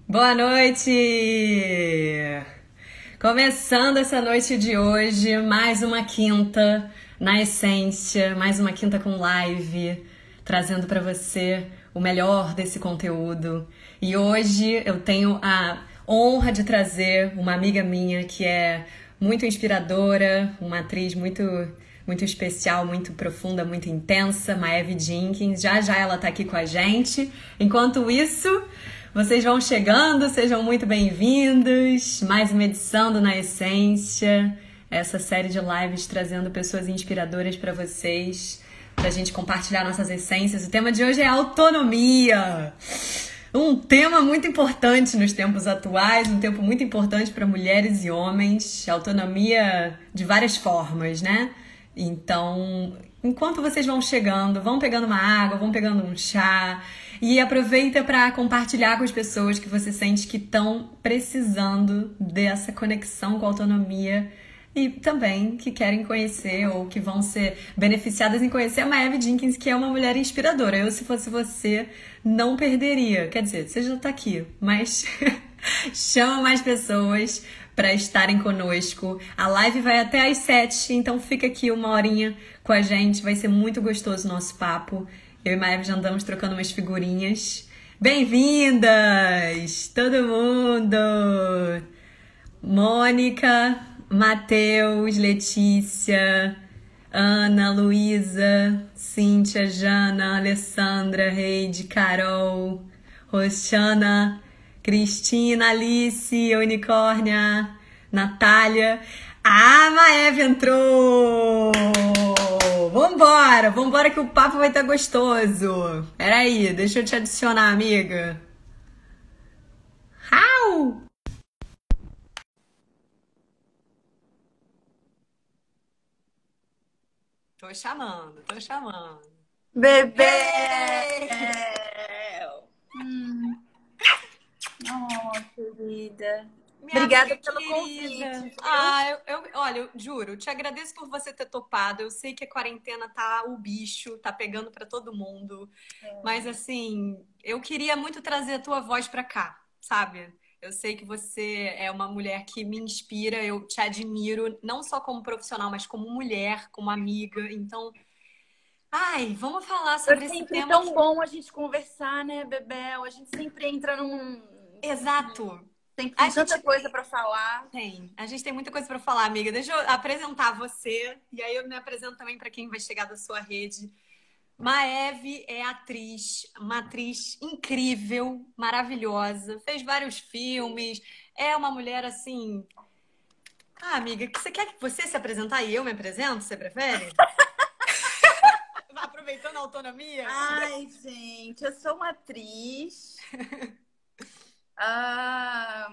Boa noite! Começando essa noite de hoje, mais uma quinta na essência, mais uma quinta com live, trazendo para você o melhor desse conteúdo. E hoje eu tenho a honra de trazer uma amiga minha que é muito inspiradora, uma atriz muito especial, muito profunda, muito intensa, Maeve Jenkins. Já já ela tá aqui com a gente. Enquanto isso, vocês vão chegando, sejam muito bem-vindos. Mais uma edição do Na Essência, essa série de lives trazendo pessoas inspiradoras para vocês, pra gente compartilhar nossas essências. O tema de hoje é autonomia. Um tema muito importante nos tempos atuais, um tempo muito importante para mulheres e homens. Autonomia de várias formas, né? Então, enquanto vocês vão chegando, vão pegando uma água, vão pegando um chá e aproveita para compartilhar com as pessoas que você sente que estão precisando dessa conexão com a autonomia e também que querem conhecer ou que vão ser beneficiadas em conhecer a Maeve Jenkins, que é uma mulher inspiradora. Eu, se fosse você, não perderia. Quer dizer, você já está aqui, mas chama mais pessoas para estarem conosco. A live vai até às 7, então fica aqui uma horinha com a gente. Vai ser muito gostoso o nosso papo. Eu e Maeve já andamos trocando umas figurinhas. Bem-vindas! Todo mundo! Mônica, Matheus, Letícia, Ana, Luísa, Cíntia, Jana, Alessandra, Reide, Carol, Roxana, Cristina, Alice, Unicórnia, Natália. A Maeve entrou! Vambora que o papo vai estar gostoso. Peraí, deixa eu te adicionar, amiga. Au! Tô chamando. Bebê! Bebel! Oh, querida. Minha Obrigada amiga pelo querida. convite, viu? Olha, eu juro, te agradeço por você ter topado. Eu sei que a quarentena tá o bicho, tá pegando pra todo mundo. Mas assim, eu queria muito trazer a tua voz pra cá, sabe? Eu sei que você é uma mulher que me inspira, eu te admiro, não só como profissional, mas como mulher, como amiga. Então, ai, vamos falar É sobre esse sempre tema tão que... bom a gente conversar, né, Bebel? A gente sempre entra Exato. sempre A tem tanta gente coisa pra falar. A gente tem muita coisa para falar, amiga. Deixa eu apresentar você e aí eu me apresento também para quem vai chegar da sua rede. Maeve é atriz, uma atriz incrível, maravilhosa, fez vários filmes, é uma mulher assim. Ah, amiga, que você quer que você se apresentar e eu me apresento? Você prefere? Aproveitando a autonomia? Ai, gente, eu sou uma atriz. Ah,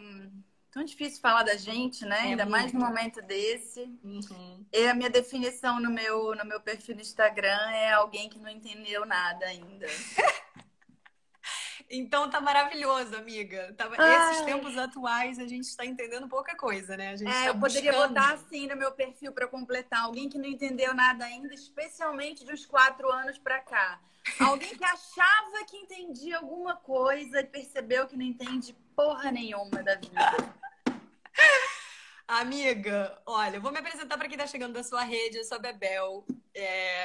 tão difícil falar da gente, né? É Ainda mais no muito. momento desse. Uhum. E a minha definição no meu perfil no Instagram é alguém que não entendeu nada ainda. Então tá maravilhoso, amiga. Esses Ai, tempos atuais a gente está entendendo pouca coisa, né? A gente está eu poderia botar buscando. assim no meu perfil para completar. Alguém que não entendeu nada ainda, especialmente de uns 4 anos para cá. Alguém que achava que entendia alguma coisa e percebeu que não entende porra nenhuma da vida. Amiga, olha, eu vou me apresentar para quem está chegando da sua rede. Eu sou a Bebel,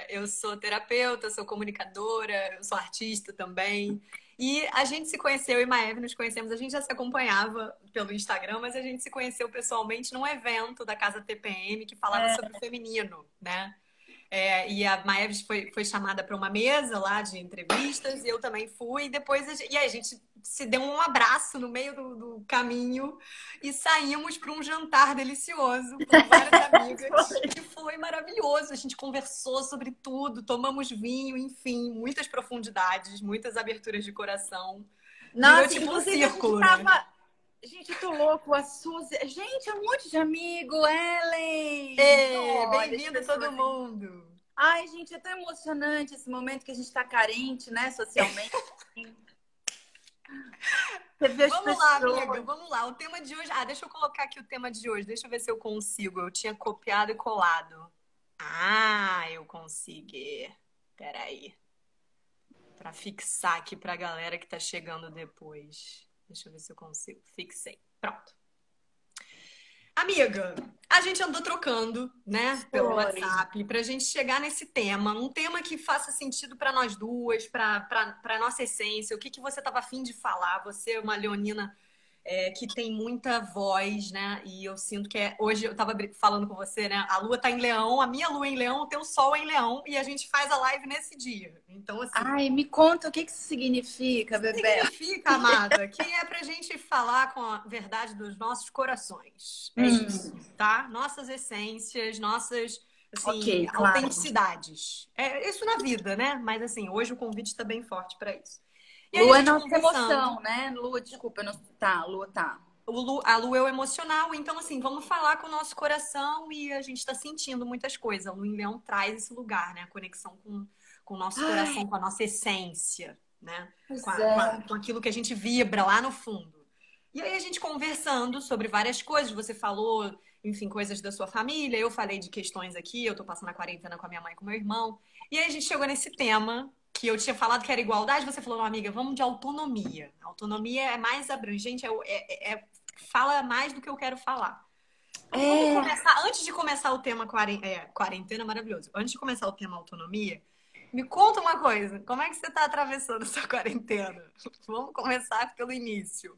eu sou terapeuta, sou comunicadora, eu sou artista também. E a gente se conheceu, eu e Maeve nos conhecemos, a gente já se acompanhava pelo Instagram, mas a gente se conheceu pessoalmente num evento da Casa TPM que falava sobre o feminino, né? E a Maeve foi chamada para uma mesa lá de entrevistas, e eu também fui. E depois e aí a gente se deu um abraço no meio do caminho e saímos para um jantar delicioso com várias amigas. E foi maravilhoso. A gente conversou sobre tudo, tomamos vinho, enfim, muitas profundidades, muitas aberturas de coração. Virou Nossa, tipo um inclusive a gente círculo, né? tava. Gente, eu tô louco, a Suzy. Gente, é um monte de amigo, Ellen! Olha, as Bem-vindo todo pessoas. mundo! Ai, gente, é tão emocionante esse momento que a gente tá carente, né, socialmente. Você vê as Vamos lá, amiga, pessoas. vamos lá. O tema de hoje. Ah, deixa eu colocar aqui o tema de hoje. Deixa eu ver se eu consigo. Eu tinha copiado e colado. Ah, eu consegui. Peraí. Pra fixar aqui pra galera que tá chegando depois. Deixa eu ver se eu consigo. Fixei. Pronto. Amiga, a gente andou trocando, né, pelo Foi. WhatsApp, pra gente chegar nesse tema, um tema que faça sentido pra nós duas, pra nossa essência, o que que você tava afim de falar? Você é uma leonina que tem muita voz, né? E eu sinto que hoje eu tava falando com você, né? A lua tá em Leão, a minha lua é em Leão, o teu sol é em Leão, e a gente faz a live nesse dia. Então, assim. Ai, me conta o que isso significa, Bebel. Significa, amada, que é pra gente falar com a verdade dos nossos corações. É isso, tá? Nossas essências, nossas, assim, Ok, claro. autenticidades. É isso na vida, né? Mas, assim, hoje o convite tá bem forte pra isso. E aí a Lua é gente nossa conversando. emoção, né? Lua, desculpa, não... tá, Lua tá. A lua é o emocional, então, assim, vamos falar com o nosso coração e a gente tá sentindo muitas coisas. A lua em Leão traz esse lugar, né? A conexão com o nosso Ai, coração, com a nossa essência, né? pois é. Com aquilo que a gente vibra lá no fundo. E aí a gente conversando sobre várias coisas, você falou, enfim, coisas da sua família, eu falei de questões aqui, eu tô passando a quarentena com a minha mãe e com meu irmão. E aí a gente chegou nesse tema que eu tinha falado que era igualdade, você falou, não, amiga, vamos de autonomia. A autonomia é mais abrangente, fala mais do que eu quero falar. Então, vamos É, começar, antes de começar o tema quarentena, maravilhoso. Antes de começar o tema autonomia, me conta uma coisa, como é que você tá atravessando essa quarentena? Vamos começar pelo início.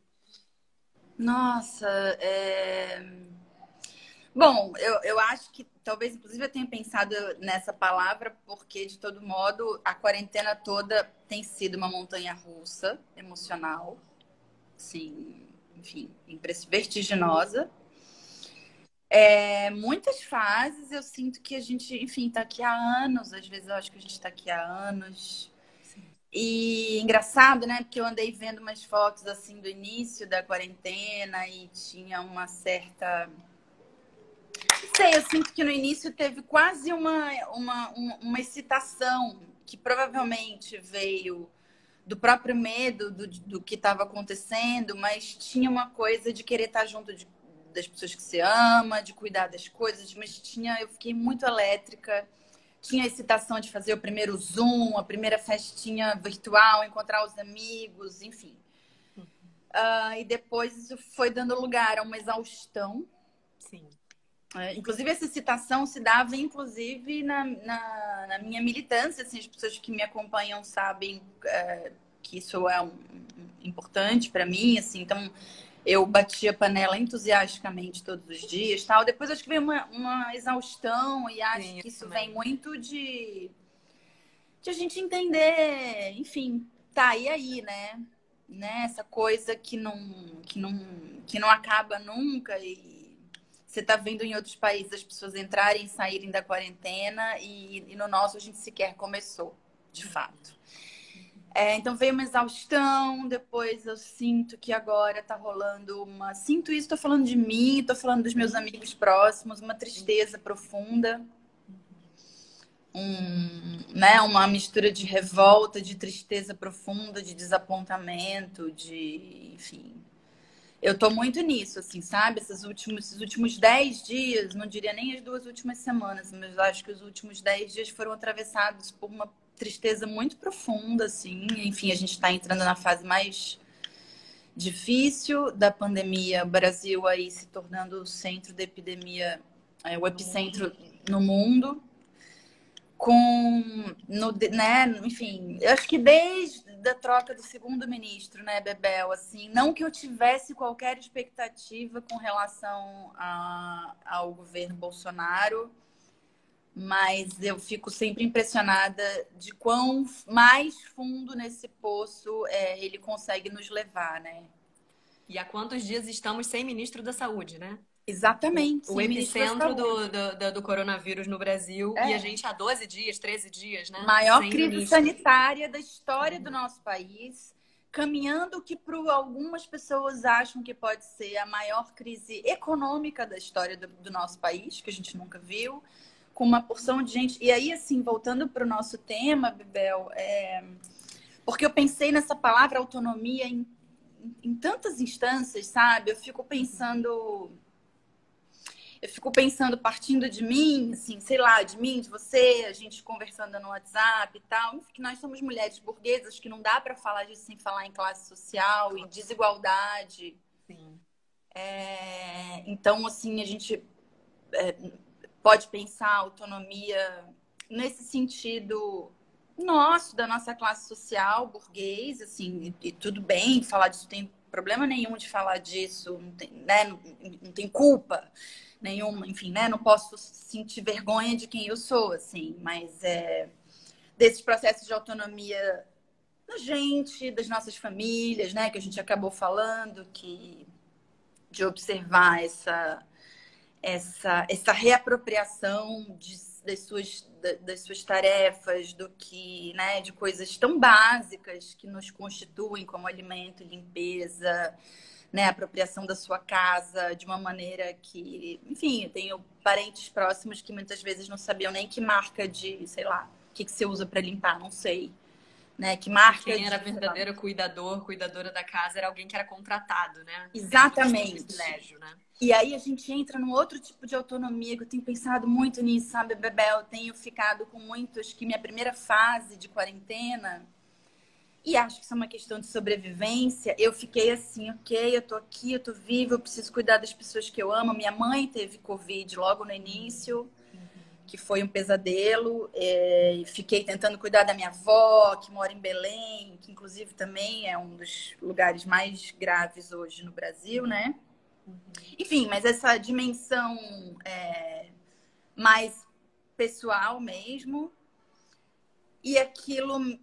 nossa, Bom, eu acho que talvez, inclusive, eu tenha pensado nessa palavra, porque, de todo modo, a quarentena toda tem sido uma montanha-russa emocional, assim, enfim, vertiginosa. Muitas fases eu sinto que a gente, enfim, tá aqui há anos, às vezes eu acho que a gente tá aqui há anos. E engraçado, né? Porque eu andei vendo umas fotos assim do início da quarentena e tinha uma certa. Não sei, eu sinto que no início teve quase uma excitação que provavelmente veio do próprio medo do que estava acontecendo, mas tinha uma coisa de querer estar junto das pessoas que se ama, de cuidar das coisas, mas eu fiquei muito elétrica. Tinha a excitação de fazer o primeiro Zoom, a primeira festinha virtual, encontrar os amigos, enfim. E depois isso foi dando lugar a uma exaustão. Sim. Inclusive, essa excitação se dava, inclusive, na minha militância. Assim, as pessoas que me acompanham sabem que isso é importante para mim. Assim, então, eu batia panela entusiasticamente todos os dias. Tal. Depois, acho que veio uma exaustão e acho Sim, que isso também. vem muito de a gente entender, enfim, tá, e aí, né? Essa coisa que não acaba nunca e você tá vendo em outros países as pessoas entrarem e saírem da quarentena e no nosso a gente sequer começou, de fato. Então veio uma exaustão, depois eu sinto que agora tá rolando uma... Sinto isso, tô falando de mim, tô falando dos meus amigos próximos, uma tristeza profunda. Uma mistura de revolta, de tristeza profunda, de desapontamento, enfim. Eu tô muito nisso, assim, sabe? Esses últimos 10 dias, não diria nem as 2 últimas semanas, mas eu acho que os últimos 10 dias foram atravessados por uma tristeza muito profunda, assim. Enfim, a gente tá entrando na fase mais difícil da pandemia, o Brasil aí se tornando o centro da epidemia, o epicentro no mundo. Enfim, eu acho que desde a troca do segundo ministro, né, Bebel, assim, não que eu tivesse qualquer expectativa com relação ao governo Bolsonaro, mas eu fico sempre impressionada de quão mais fundo nesse poço ele consegue nos levar, né? E há quantos dias estamos sem ministro da Saúde, né? Exatamente, O sim, ministro da epicentro Saúde. do coronavírus no Brasil e a É. gente há 12 dias, 13 dias, né? Maior Sem crise ministro. sanitária da história do nosso país, caminhando que para algumas pessoas acham que pode ser a maior crise econômica da história do nosso país, que a gente nunca viu, com uma porção de gente. E aí, assim, voltando para o nosso tema, Bibel, porque eu pensei nessa palavra autonomia em tantas instâncias, sabe? Eu fico pensando. eu fico pensando, partindo de mim, assim, sei lá, de mim, de você, a gente conversando no WhatsApp e tal, enfim, que nós somos mulheres burguesas, que não dá para falar disso sem falar em classe social, em desigualdade. Sim. Então, assim, a gente pode pensar autonomia nesse sentido nosso, da nossa classe social, burguês, assim, e tudo bem falar disso, não tem problema nenhum de falar disso, não tem, né, não tem culpa nenhuma, enfim, né, não posso sentir vergonha de quem eu sou, assim, mas desses processos de autonomia da gente, das nossas famílias, né, que a gente acabou falando, de observar essa reapropriação das suas tarefas, do que, né, de coisas tão básicas que nos constituem, como alimento, limpeza, né, apropriação da sua casa de uma maneira que, enfim, eu tenho parentes próximos que muitas vezes não sabiam nem que marca de, sei lá, o que você usa para limpar, não sei. Né, que marca quem era verdadeiro cuidador, cuidadora da casa era alguém que era contratado, né? Exatamente. Privilégio, né? E aí a gente entra num outro tipo de autonomia que eu tenho pensado muito nisso, sabe, Bebel? Eu tenho ficado com muitos que minha primeira fase de quarentena, e acho que isso é uma questão de sobrevivência, eu fiquei assim, ok, eu tô aqui, eu tô viva, eu preciso cuidar das pessoas que eu amo. Minha mãe teve Covid logo no início, que foi um pesadelo. Fiquei tentando cuidar da minha avó, que mora em Belém, que inclusive também é um dos lugares mais graves hoje no Brasil, né? Enfim, mas essa dimensão mais pessoal mesmo. E aquilo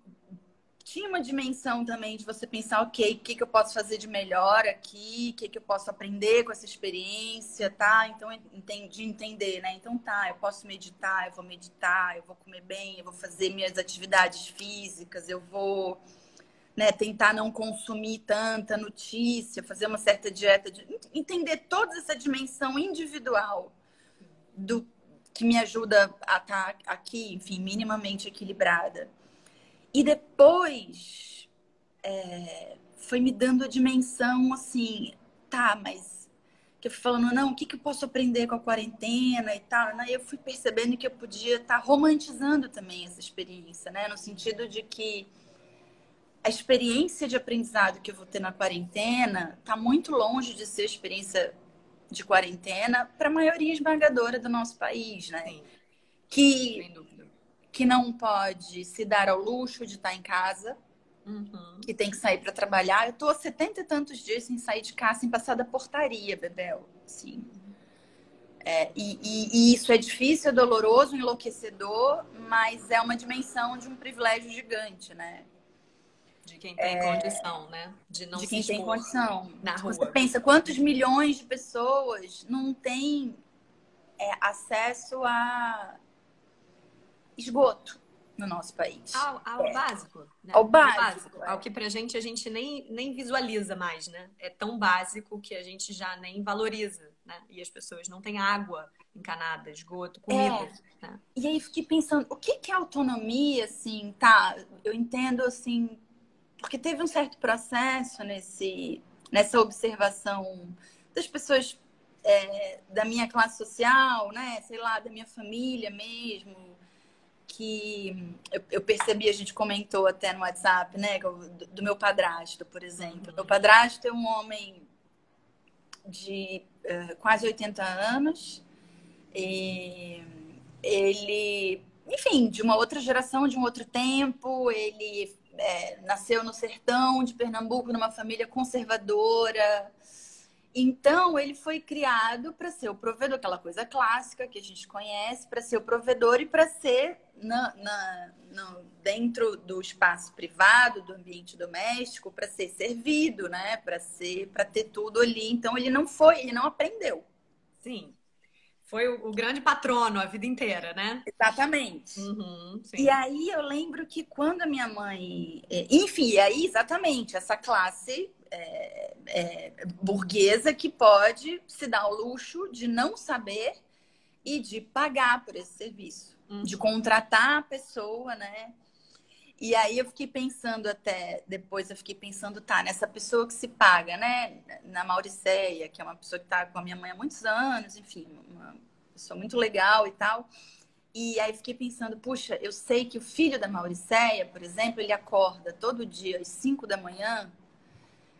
tinha uma dimensão também de você pensar, ok, o que eu posso fazer de melhor aqui, o que eu posso aprender com essa experiência, tá? Então, de entender, né? Então, tá, eu posso meditar, eu vou comer bem, eu vou fazer minhas atividades físicas, eu vou, né, tentar não consumir tanta notícia, fazer uma certa dieta, entender toda essa dimensão individual do que me ajuda a estar aqui, enfim, minimamente equilibrada. E depois foi me dando a dimensão assim, tá, mas que eu fui falando, não, o que eu posso aprender com a quarentena e tal, né? Eu fui percebendo que eu podia estar romantizando também essa experiência, né? No sentido de que a experiência de aprendizado que eu vou ter na quarentena está muito longe de ser a experiência de quarentena para a maioria esmagadora do nosso país, né? Sim. Sem dúvida. Que não pode se dar ao luxo de estar em casa, que tem que sair para trabalhar. Eu tô há 70 e tantos dias sem sair de casa, sem passar da portaria, Bebel. Assim. E isso é difícil, é doloroso, enlouquecedor, mas é uma dimensão de um privilégio gigante, né? De quem tem condição, né? De não de se quem tem condição. Na rua. Você pensa, quantos milhões de pessoas não têm acesso a esgoto no nosso país? Ao básico. Né? Ao básico. Ao que pra gente a gente nem visualiza mais, né? É tão básico que a gente já nem valoriza, né? E as pessoas não têm água encanada, esgoto, comida. Né? E aí fiquei pensando, o que é autonomia, assim, tá? Eu entendo, assim, porque teve um certo processo nessa observação das pessoas da minha classe social, né? Sei lá, da minha família mesmo, que eu percebi, a gente comentou até no WhatsApp, né? Do meu padrasto, por exemplo. Meu padrasto é um homem de quase 80 anos. E ele, enfim, de uma outra geração, de um outro tempo. Ele nasceu no sertão de Pernambuco, numa família conservadora. Então, ele foi criado para ser o provedor, aquela coisa clássica que a gente conhece, para ser o provedor e para ser dentro do espaço privado, do ambiente doméstico, para ser servido, né? Para ter tudo ali. Então, ele não aprendeu. Sim. Foi o grande patrono a vida inteira, né? Exatamente. E aí eu lembro que quando a minha mãe... Enfim, aí exatamente essa classe burguesa que pode se dar ao luxo de não saber e de pagar por esse serviço. De contratar a pessoa, né? E aí eu fiquei pensando até, depois eu fiquei pensando, tá, nessa pessoa que se paga, né? Na Mauricéia, que é uma pessoa que tá com a minha mãe há muitos anos, enfim, uma pessoa muito legal e tal. E aí fiquei pensando, puxa, eu sei que o filho da Mauricéia, por exemplo, ele acorda todo dia às 5 da manhã,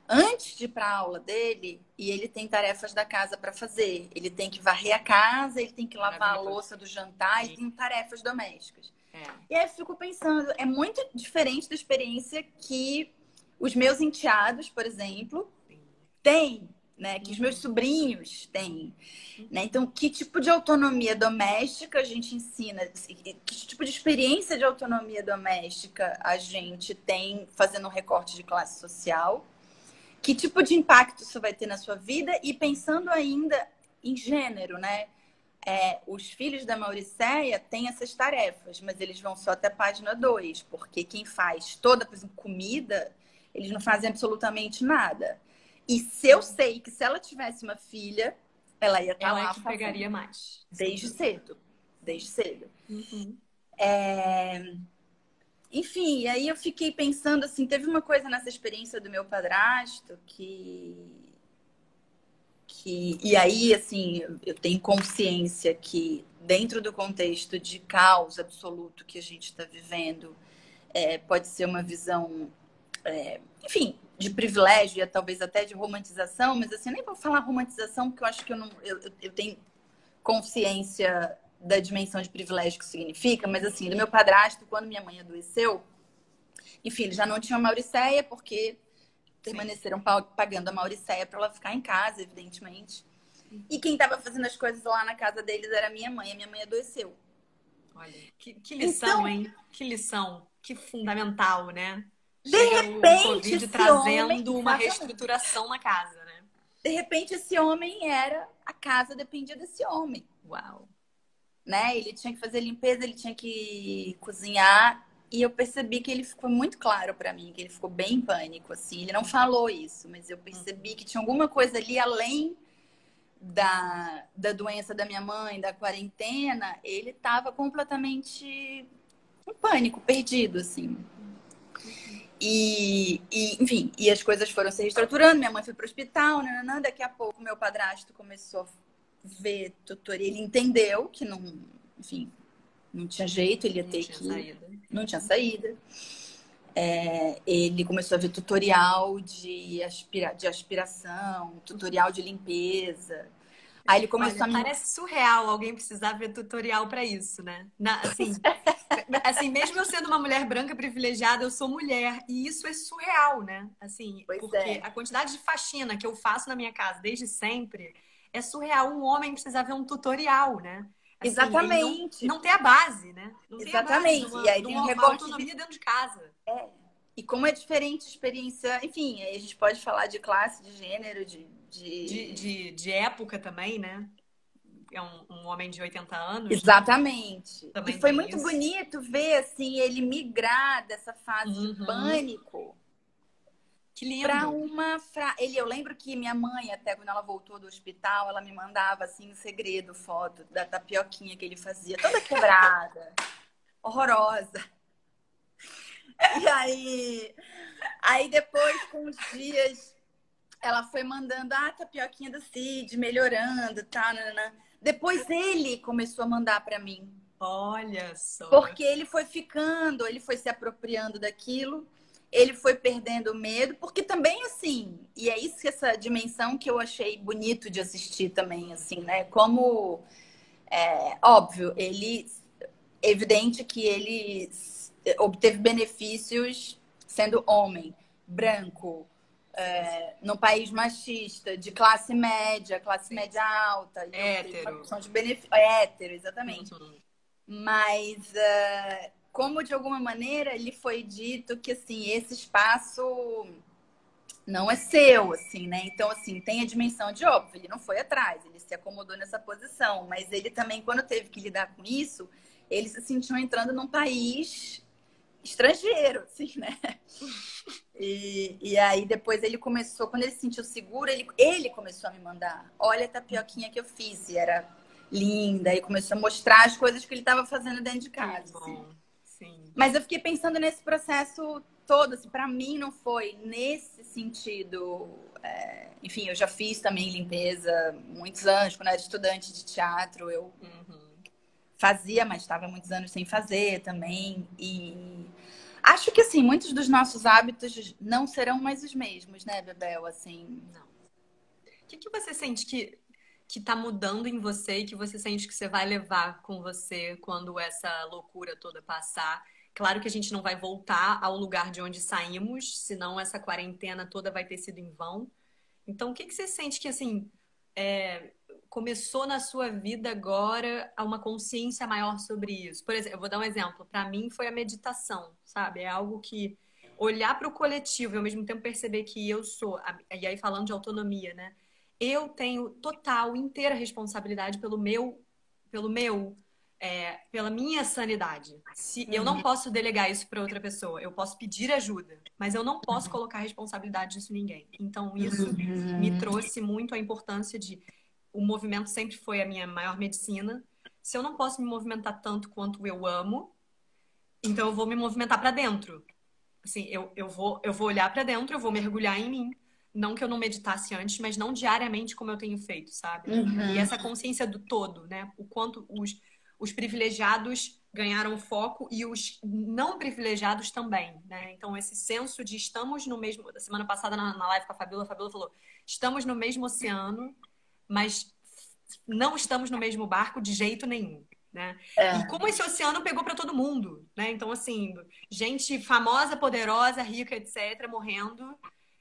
antes de ir para a aula dele, e ele tem tarefas da casa para fazer. Ele tem que varrer a casa, ele tem que lavar a louça do jantar, ele tem tarefas domésticas. E aí eu fico pensando, é muito diferente da experiência que os meus enteados, por exemplo, têm, né? Que os meus sobrinhos têm. Né? Então, que tipo de autonomia doméstica a gente ensina? Que tipo de experiência de autonomia doméstica a gente tem fazendo um recorte de classe social? Que tipo de impacto isso vai ter na sua vida? E pensando ainda em gênero, né? Os filhos da Mauricéia têm essas tarefas, mas eles vão só até a página 2, porque quem faz toda, por exemplo, comida, eles não fazem absolutamente nada. E se eu sei que se ela tivesse uma filha, ela ia estar lá ela é que pegaria mais. Desde cedo. Desde cedo. Uhum. Enfim, e aí eu fiquei pensando assim, teve uma coisa nessa experiência do meu padrasto e aí, assim, eu tenho consciência que dentro do contexto de caos absoluto que a gente está vivendo, pode ser uma visão, enfim, de privilégio e talvez até de romantização, mas assim, eu nem vou falar romantização porque eu acho que eu tenho consciência da dimensão de privilégio que significa, mas assim, do meu padrasto, quando minha mãe adoeceu, enfim, ele já não tinha Mauricéia porque permaneceram pagando a Mauricéia para ela ficar em casa, evidentemente. E quem estava fazendo as coisas lá na casa deles era a minha mãe. A minha mãe adoeceu. Olha, que lição, então, hein? Que lição. Que fundamental, né? De repente, o Covid trazendo uma reestruturação na casa, né? De repente, esse homem a casa dependia desse homem. Uau. Né? Ele tinha que fazer limpeza, ele tinha que cozinhar. E eu percebi que ele ficou muito claro para mim, que ele ficou bem em pânico, assim. Ele não falou isso, mas eu percebi que tinha alguma coisa ali além da doença da minha mãe, da quarentena. Ele estava completamente em pânico, perdido, assim. Enfim, e as coisas foram se reestruturando. Minha mãe foi para o hospital, nananã. Daqui a pouco meu padrasto começou a ver tutoria. Ele entendeu que não, enfim, não tinha jeito, ele ia ter que... Não tinha saída. Ele começou a ver tutorial de aspiração, tutorial de limpeza. Aí ele começou Parece surreal alguém precisar ver tutorial para isso, né? Assim, mesmo eu sendo uma mulher branca privilegiada, eu sou mulher. E isso é surreal, né? Assim, porque a quantidade de faxina que eu faço na minha casa desde sempre é surreal. Um homem precisar ver um tutorial, né? Assim, exatamente. Não ter a base, né? Não exatamente. Ter a base e aí tem uma autonomia dentro de casa. E como é diferente a experiência... Enfim, aí a gente pode falar de classe, de gênero, de época também, né? É um homem de 80 anos. Exatamente. Né? E foi muito bonito ver, assim, ele migrar dessa fase de pânico. Que lindo. Pra uma eu lembro que minha mãe, até quando ela voltou do hospital, ela me mandava, assim, em segredo, foto da tapioquinha que ele fazia, toda quebrada, horrorosa. E aí depois, com os dias, ela foi mandando a tapioquinha do Cid, melhorando, tá, nanana. Depois ele começou a mandar pra mim. Olha só. Porque ele foi ficando, ele foi se apropriando daquilo. Ele foi perdendo o medo, porque também, assim, e é isso, essa dimensão que eu achei bonito de assistir também, assim, né? Como, óbvio, evidente que ele obteve benefícios sendo homem, branco, num país machista, de classe média alta. Hétero. Hétero, exatamente. Mas... como de alguma maneira lhe foi dito que assim, esse espaço não é seu, assim, né? Então, assim, tem a dimensão de óbvio, ele não foi atrás, ele se acomodou nessa posição, mas ele também, quando teve que lidar com isso, ele se sentiu entrando num país estrangeiro, assim, né? E aí depois ele começou, quando ele se sentiu seguro, ele começou a me mandar, olha a tapioquinha que eu fiz, e era linda, e começou a mostrar as coisas que ele estava fazendo dentro de casa. Assim. Sim. Mas eu fiquei pensando nesse processo todo, assim, para mim não foi nesse sentido. Enfim, eu já fiz também limpeza muitos anos, quando eu era estudante de teatro, eu fazia, mas estava muitos anos sem fazer também. E acho que, assim, muitos dos nossos hábitos não serão mais os mesmos, né, Bebel? Assim, Não. O que você sente que tá mudando em você e que você sente que você vai levar com você quando essa loucura toda passar? Claro que a gente não vai voltar ao lugar de onde saímos, senão essa quarentena toda vai ter sido em vão. Então, o que você sente que, assim, começou na sua vida agora a uma consciência maior sobre isso? Por exemplo, eu vou dar um exemplo. Para mim foi a meditação, sabe? É algo que olhar para o coletivo e ao mesmo tempo perceber que eu sou, e aí falando de autonomia, né? Eu tenho total, inteira responsabilidade pela minha sanidade. Se eu não posso delegar isso para outra pessoa, eu posso pedir ajuda, mas eu não posso colocar responsabilidade disso em ninguém. Então isso me trouxe muito a importância de o movimento sempre foi a minha maior medicina. Se eu não posso me movimentar tanto quanto eu amo, então eu vou me movimentar para dentro. Assim, eu vou olhar para dentro, eu vou mergulhar em mim. Não que eu não meditasse antes, mas não diariamente como eu tenho feito, sabe? E essa consciência do todo, né? O quanto os privilegiados ganharam foco e os não privilegiados também, né? Então, esse senso de estamos no mesmo... Da semana passada, na live com a Fabiola falou, estamos no mesmo oceano, mas não estamos no mesmo barco de jeito nenhum, né? E como esse oceano pegou para todo mundo, né? Então, assim, gente famosa, poderosa, rica, etc., morrendo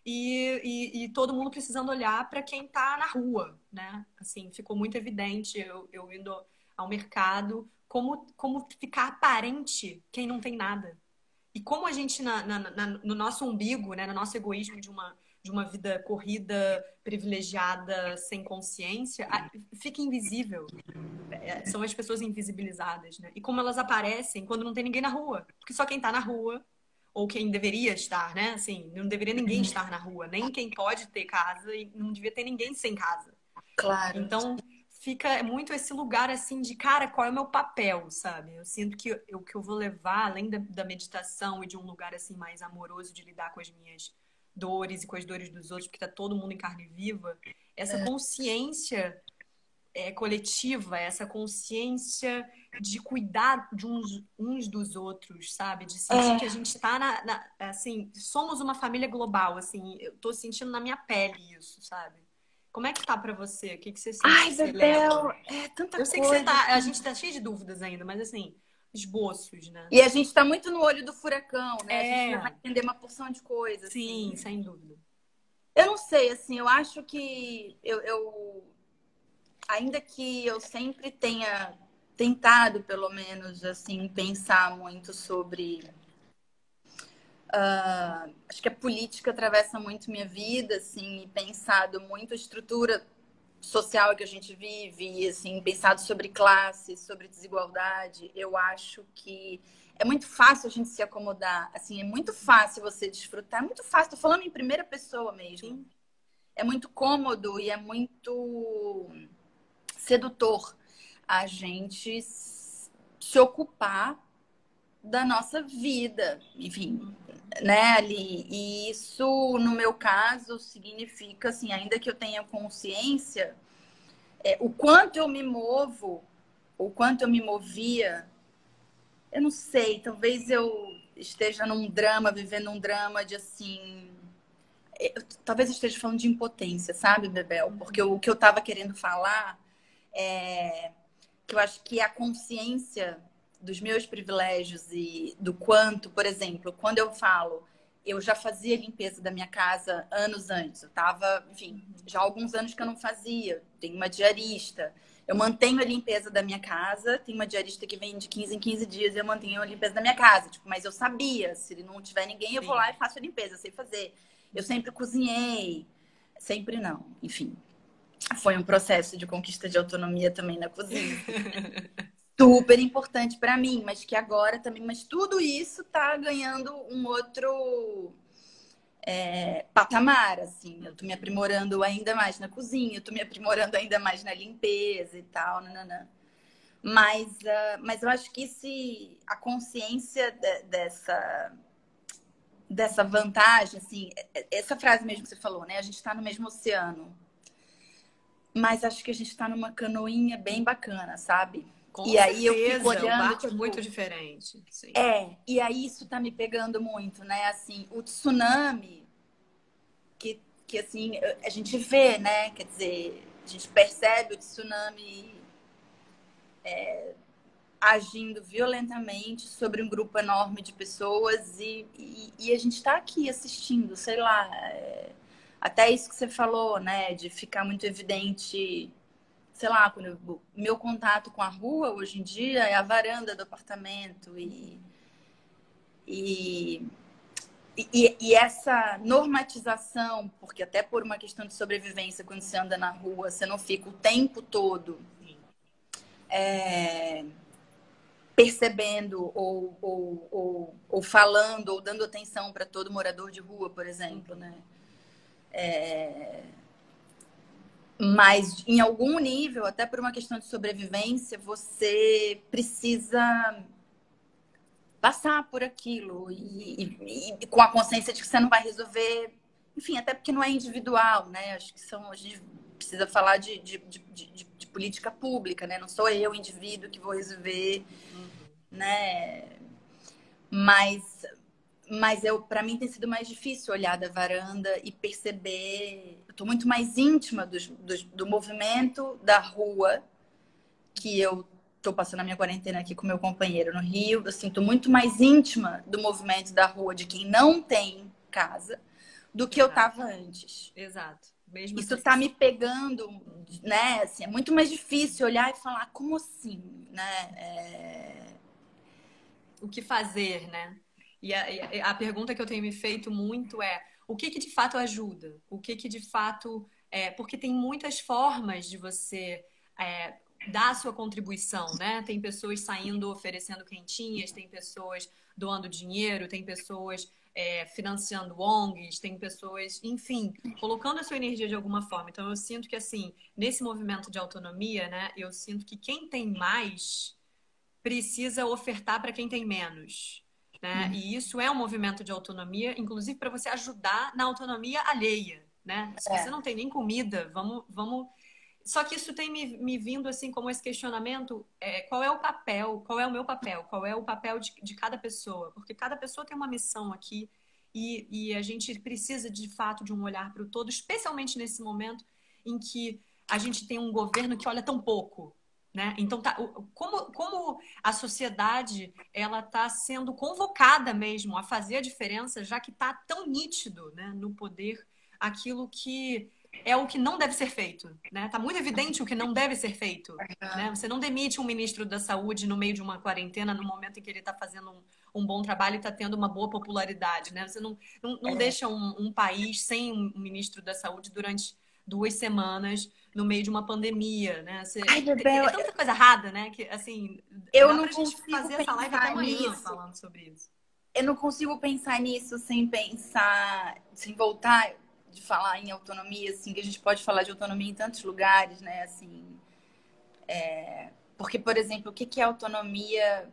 e todo mundo precisando olhar para quem está na rua, né? Assim, ficou muito evidente eu indo ao mercado, como ficar aparente quem não tem nada. E como a gente, no nosso umbigo, né, no nosso egoísmo de uma vida corrida, privilegiada, sem consciência, fica invisível. São as pessoas invisibilizadas, né? E como elas aparecem quando não tem ninguém na rua. Porque só quem tá na rua, ou quem deveria estar, né? Assim, não deveria ninguém estar na rua. Nem quem pode ter casa e não devia ter ninguém sem casa. claro. Então, fica muito esse lugar assim de, cara, qual é o meu papel, sabe? Eu sinto que o que eu vou levar, além da meditação e de um lugar assim mais amoroso de lidar com as minhas dores e com as dores dos outros, porque tá todo mundo em carne viva, essa consciência coletiva, essa consciência de cuidar de uns dos outros, sabe? De sentir que a gente tá assim, somos uma família global, assim, eu tô sentindo na minha pele isso, sabe? Como é que tá pra você? O que você sente Ai, que você Bebel, leva? é tanta Eu sei que você coisa. tá, a gente tá cheio de dúvidas ainda, mas assim, esboços, né? E a gente tá muito no olho do furacão, né? A gente ainda vai É, entender uma porção de coisa, sim, assim. sem dúvida. Eu não sei, assim, eu acho que ainda que eu sempre tenha tentado, pelo menos, assim, pensar muito sobre. Acho que a política atravessa muito minha vida, assim, e pensado muito a estrutura social que a gente vive, e, assim, pensado sobre classe, sobre desigualdade. Eu acho que é muito fácil a gente se acomodar, assim, é muito fácil você desfrutar, é muito fácil, tô falando em primeira pessoa mesmo. Sim. É muito cômodo e é muito sedutor a gente se ocupar da nossa vida, enfim, né, ali. E isso, no meu caso, significa, assim, ainda que eu tenha consciência, o quanto eu me movo, o quanto eu me movia, eu não sei, talvez eu esteja num drama, vivendo um drama de, assim... talvez eu esteja falando de impotência, sabe, Bebel? Porque o que eu estava querendo falar é que eu acho que a consciência dos meus privilégios e do quanto, por exemplo, quando eu falo, eu já fazia limpeza da minha casa anos antes. Eu estava, enfim, já há alguns anos que eu não fazia. Tenho uma diarista. Eu mantenho a limpeza da minha casa. Tem uma diarista que vem de 15 em 15 dias e eu mantenho a limpeza da minha casa. Tipo, mas eu sabia, se não tiver ninguém, eu vou lá e faço a limpeza. Eu sei fazer. Eu sempre cozinhei. Sempre não, enfim. Foi um processo de conquista de autonomia também na cozinha. Super importante para mim, mas que agora também, mas tudo isso tá ganhando um outro patamar, assim. Eu tô me aprimorando ainda mais na cozinha, eu tô me aprimorando ainda mais na limpeza e tal, nananã. Mas eu acho que a consciência dessa vantagem, assim, essa frase mesmo que você falou, né? A gente está no mesmo oceano. Mas acho que a gente está numa canoinha bem bacana, sabe? Com E aí eu fico certeza, o olhando, barco é tipo, muito diferente. Sim. e aí isso tá me pegando muito, né? Assim, o tsunami, que assim, a gente vê, né? Quer dizer, a gente percebe o tsunami agindo violentamente sobre um grupo enorme de pessoas e a gente está aqui assistindo, sei lá, até isso que você falou, né, de ficar muito evidente, sei lá, meu contato com a rua hoje em dia é a varanda do apartamento e, e essa normatização, porque até por uma questão de sobrevivência, quando você anda na rua, você não fica o tempo todo percebendo ou falando ou dando atenção para todo morador de rua, por exemplo, né? Mas em algum nível, até por uma questão de sobrevivência, você precisa passar por aquilo e com a consciência de que você não vai resolver, enfim, até porque não é individual, né? Acho que a gente precisa falar de política pública, né? Não sou eu, indivíduo, que vou resolver, né? Mas para mim tem sido mais difícil olhar da varanda e perceber. Eu estou muito mais íntima do movimento da rua, que eu estou passando a minha quarentena aqui com meu companheiro no Rio. Eu sinto muito mais íntima do movimento da rua de quem não tem casa do que eu estava antes. Exato. Mesmo isso está me pegando, né? Assim, é muito mais difícil olhar e falar, como assim, né? O que fazer, né? E a pergunta que eu tenho me feito muito é: o que de fato ajuda? O que de fato porque tem muitas formas de você dar a sua contribuição, né? Tem pessoas saindo oferecendo quentinhas, tem pessoas doando dinheiro, tem pessoas financiando ONGs, tem pessoas, enfim, colocando a sua energia de alguma forma. Então eu sinto que assim, nesse movimento de autonomia, né? Eu sinto que quem tem mais precisa ofertar para quem tem menos. Né? E isso é um movimento de autonomia, inclusive para você ajudar na autonomia alheia. Né? Se você não tem nem comida, vamos. Só que isso tem me vindo assim como esse questionamento: qual é o papel, qual é o meu papel, qual é o papel de cada pessoa? Porque cada pessoa tem uma missão aqui e a gente precisa de fato de um olhar para o todo, especialmente nesse momento em que a gente tem um governo que olha tão pouco. Né? Então, como a sociedade ela está sendo convocada mesmo a fazer a diferença, já que está tão nítido, né, no poder aquilo que é o que não deve ser feito. Né? Tá muito evidente o que não deve ser feito. Né? Você não demite um ministro da saúde no meio de uma quarentena, no momento em que ele está fazendo um bom trabalho e está tendo uma boa popularidade. Né? Você não deixa um país sem um ministro da saúde durante 2 semanas no meio de uma pandemia, né? Ai, Bebel, é tanta coisa errada, né? Que, assim, eu dá não pra gente consigo fazer essa live até pensar amanhã nisso. falando sobre isso. Eu não consigo pensar nisso sem pensar, sem voltar de falar em autonomia, assim, que a gente pode falar de autonomia em tantos lugares, né? Assim, porque, por exemplo, o que é autonomia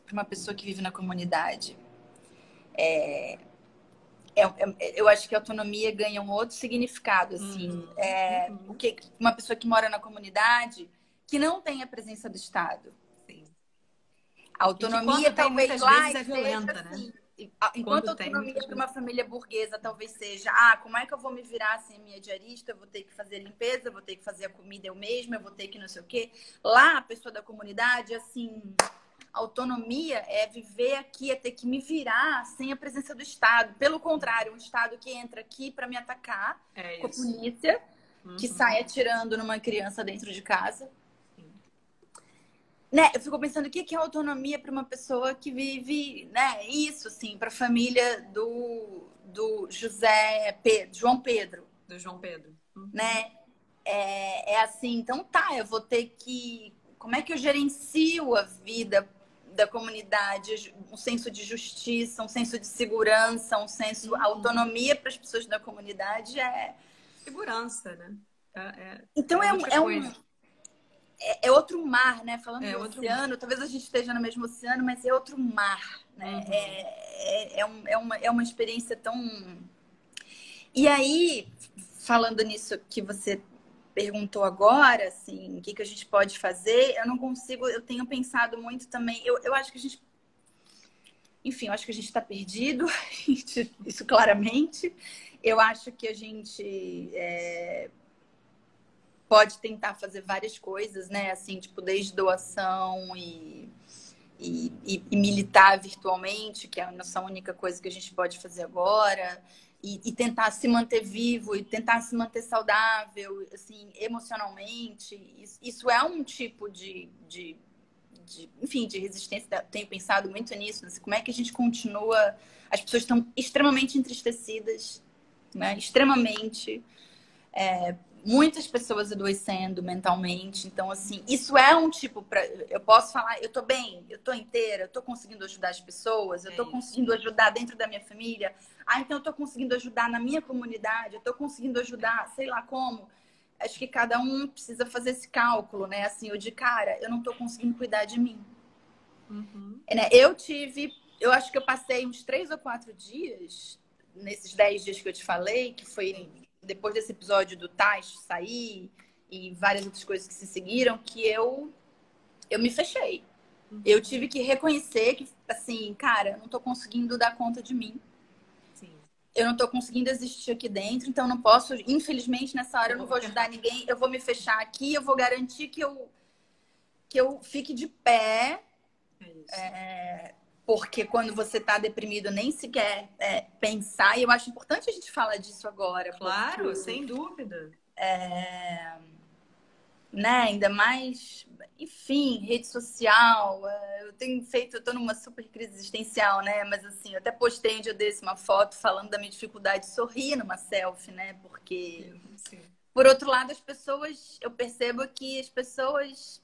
para uma pessoa que vive na comunidade? Eu acho que a autonomia ganha um outro significado, assim. O que uma pessoa que mora na comunidade que não tem a presença do Estado. Sim. A autonomia tem, talvez muitas lá vezes é violenta, assim, né? enquanto a autonomia para uma família burguesa talvez seja, como é que eu vou me virar sem minha diarista? Eu vou ter que fazer limpeza, eu vou ter que fazer a comida eu mesma, eu vou ter que não sei o quê. Lá, a pessoa da comunidade, assim, autonomia é viver aqui, é ter que me virar sem a presença do Estado. Pelo contrário, um Estado que entra aqui para me atacar com a polícia, que sai atirando numa criança dentro de casa. Né? Eu fico pensando o que é autonomia para uma pessoa que vive, né? Isso, assim, para a família do João Pedro. Do João Pedro. Né? Assim, então eu vou ter que. Como é que eu gerencio a vida da comunidade? Um senso de justiça, um senso de segurança, um senso. Autonomia para as pessoas da comunidade Segurança, né? Então é outro mar, né? Falando É do outro oceano, talvez a gente esteja no mesmo oceano, mas é outro mar, né? É uma experiência tão... E aí, falando nisso que você perguntou agora, assim, o que, que a gente pode fazer, eu não consigo, eu tenho pensado muito também, eu acho que a gente, enfim, eu acho que a gente está perdido, isso claramente. Eu acho que a gente pode tentar fazer várias coisas, né? Assim, tipo, desde doação e militar virtualmente, que é a nossa única coisa que a gente pode fazer agora, e tentar se manter vivo, e tentar se manter saudável, assim, emocionalmente. Isso é um tipo enfim, de resistência. Tenho pensado muito nisso, assim, como é que a gente continua... As pessoas estão extremamente entristecidas, né? Extremamente... muitas pessoas adoecendo mentalmente. Então, assim, isso é um tipo para eu posso falar, eu tô bem, eu tô inteira, eu tô conseguindo ajudar as pessoas, eu tô conseguindo ajudar dentro da minha família. Ah, então eu tô conseguindo ajudar na minha comunidade, eu tô conseguindo ajudar, sei lá como. Acho que cada um precisa fazer esse cálculo, né? Assim, eu de cara, eu não tô conseguindo cuidar de mim. Né? Eu acho que eu passei uns 3 ou 4 dias, nesses 10 dias que eu te falei, que foi depois desse episódio do Tais sair e várias outras coisas que se seguiram, que eu me fechei. Eu tive que reconhecer que, assim, cara, eu não tô conseguindo dar conta de mim. Sim. Eu não tô conseguindo existir aqui dentro, então não posso, infelizmente, nessa hora eu não vou ajudar ninguém, eu vou me fechar aqui, eu vou garantir que eu fique de pé. Porque quando você tá deprimido, nem sequer pensar, e eu acho importante a gente falar disso agora. Claro, porque, sem dúvida. né, ainda mais, enfim, rede social. Eu tô numa super crise existencial, né? Mas assim, eu até postei um dia desse uma foto falando da minha dificuldade de sorrir numa selfie, né? Porque, por outro lado, eu percebo que as pessoas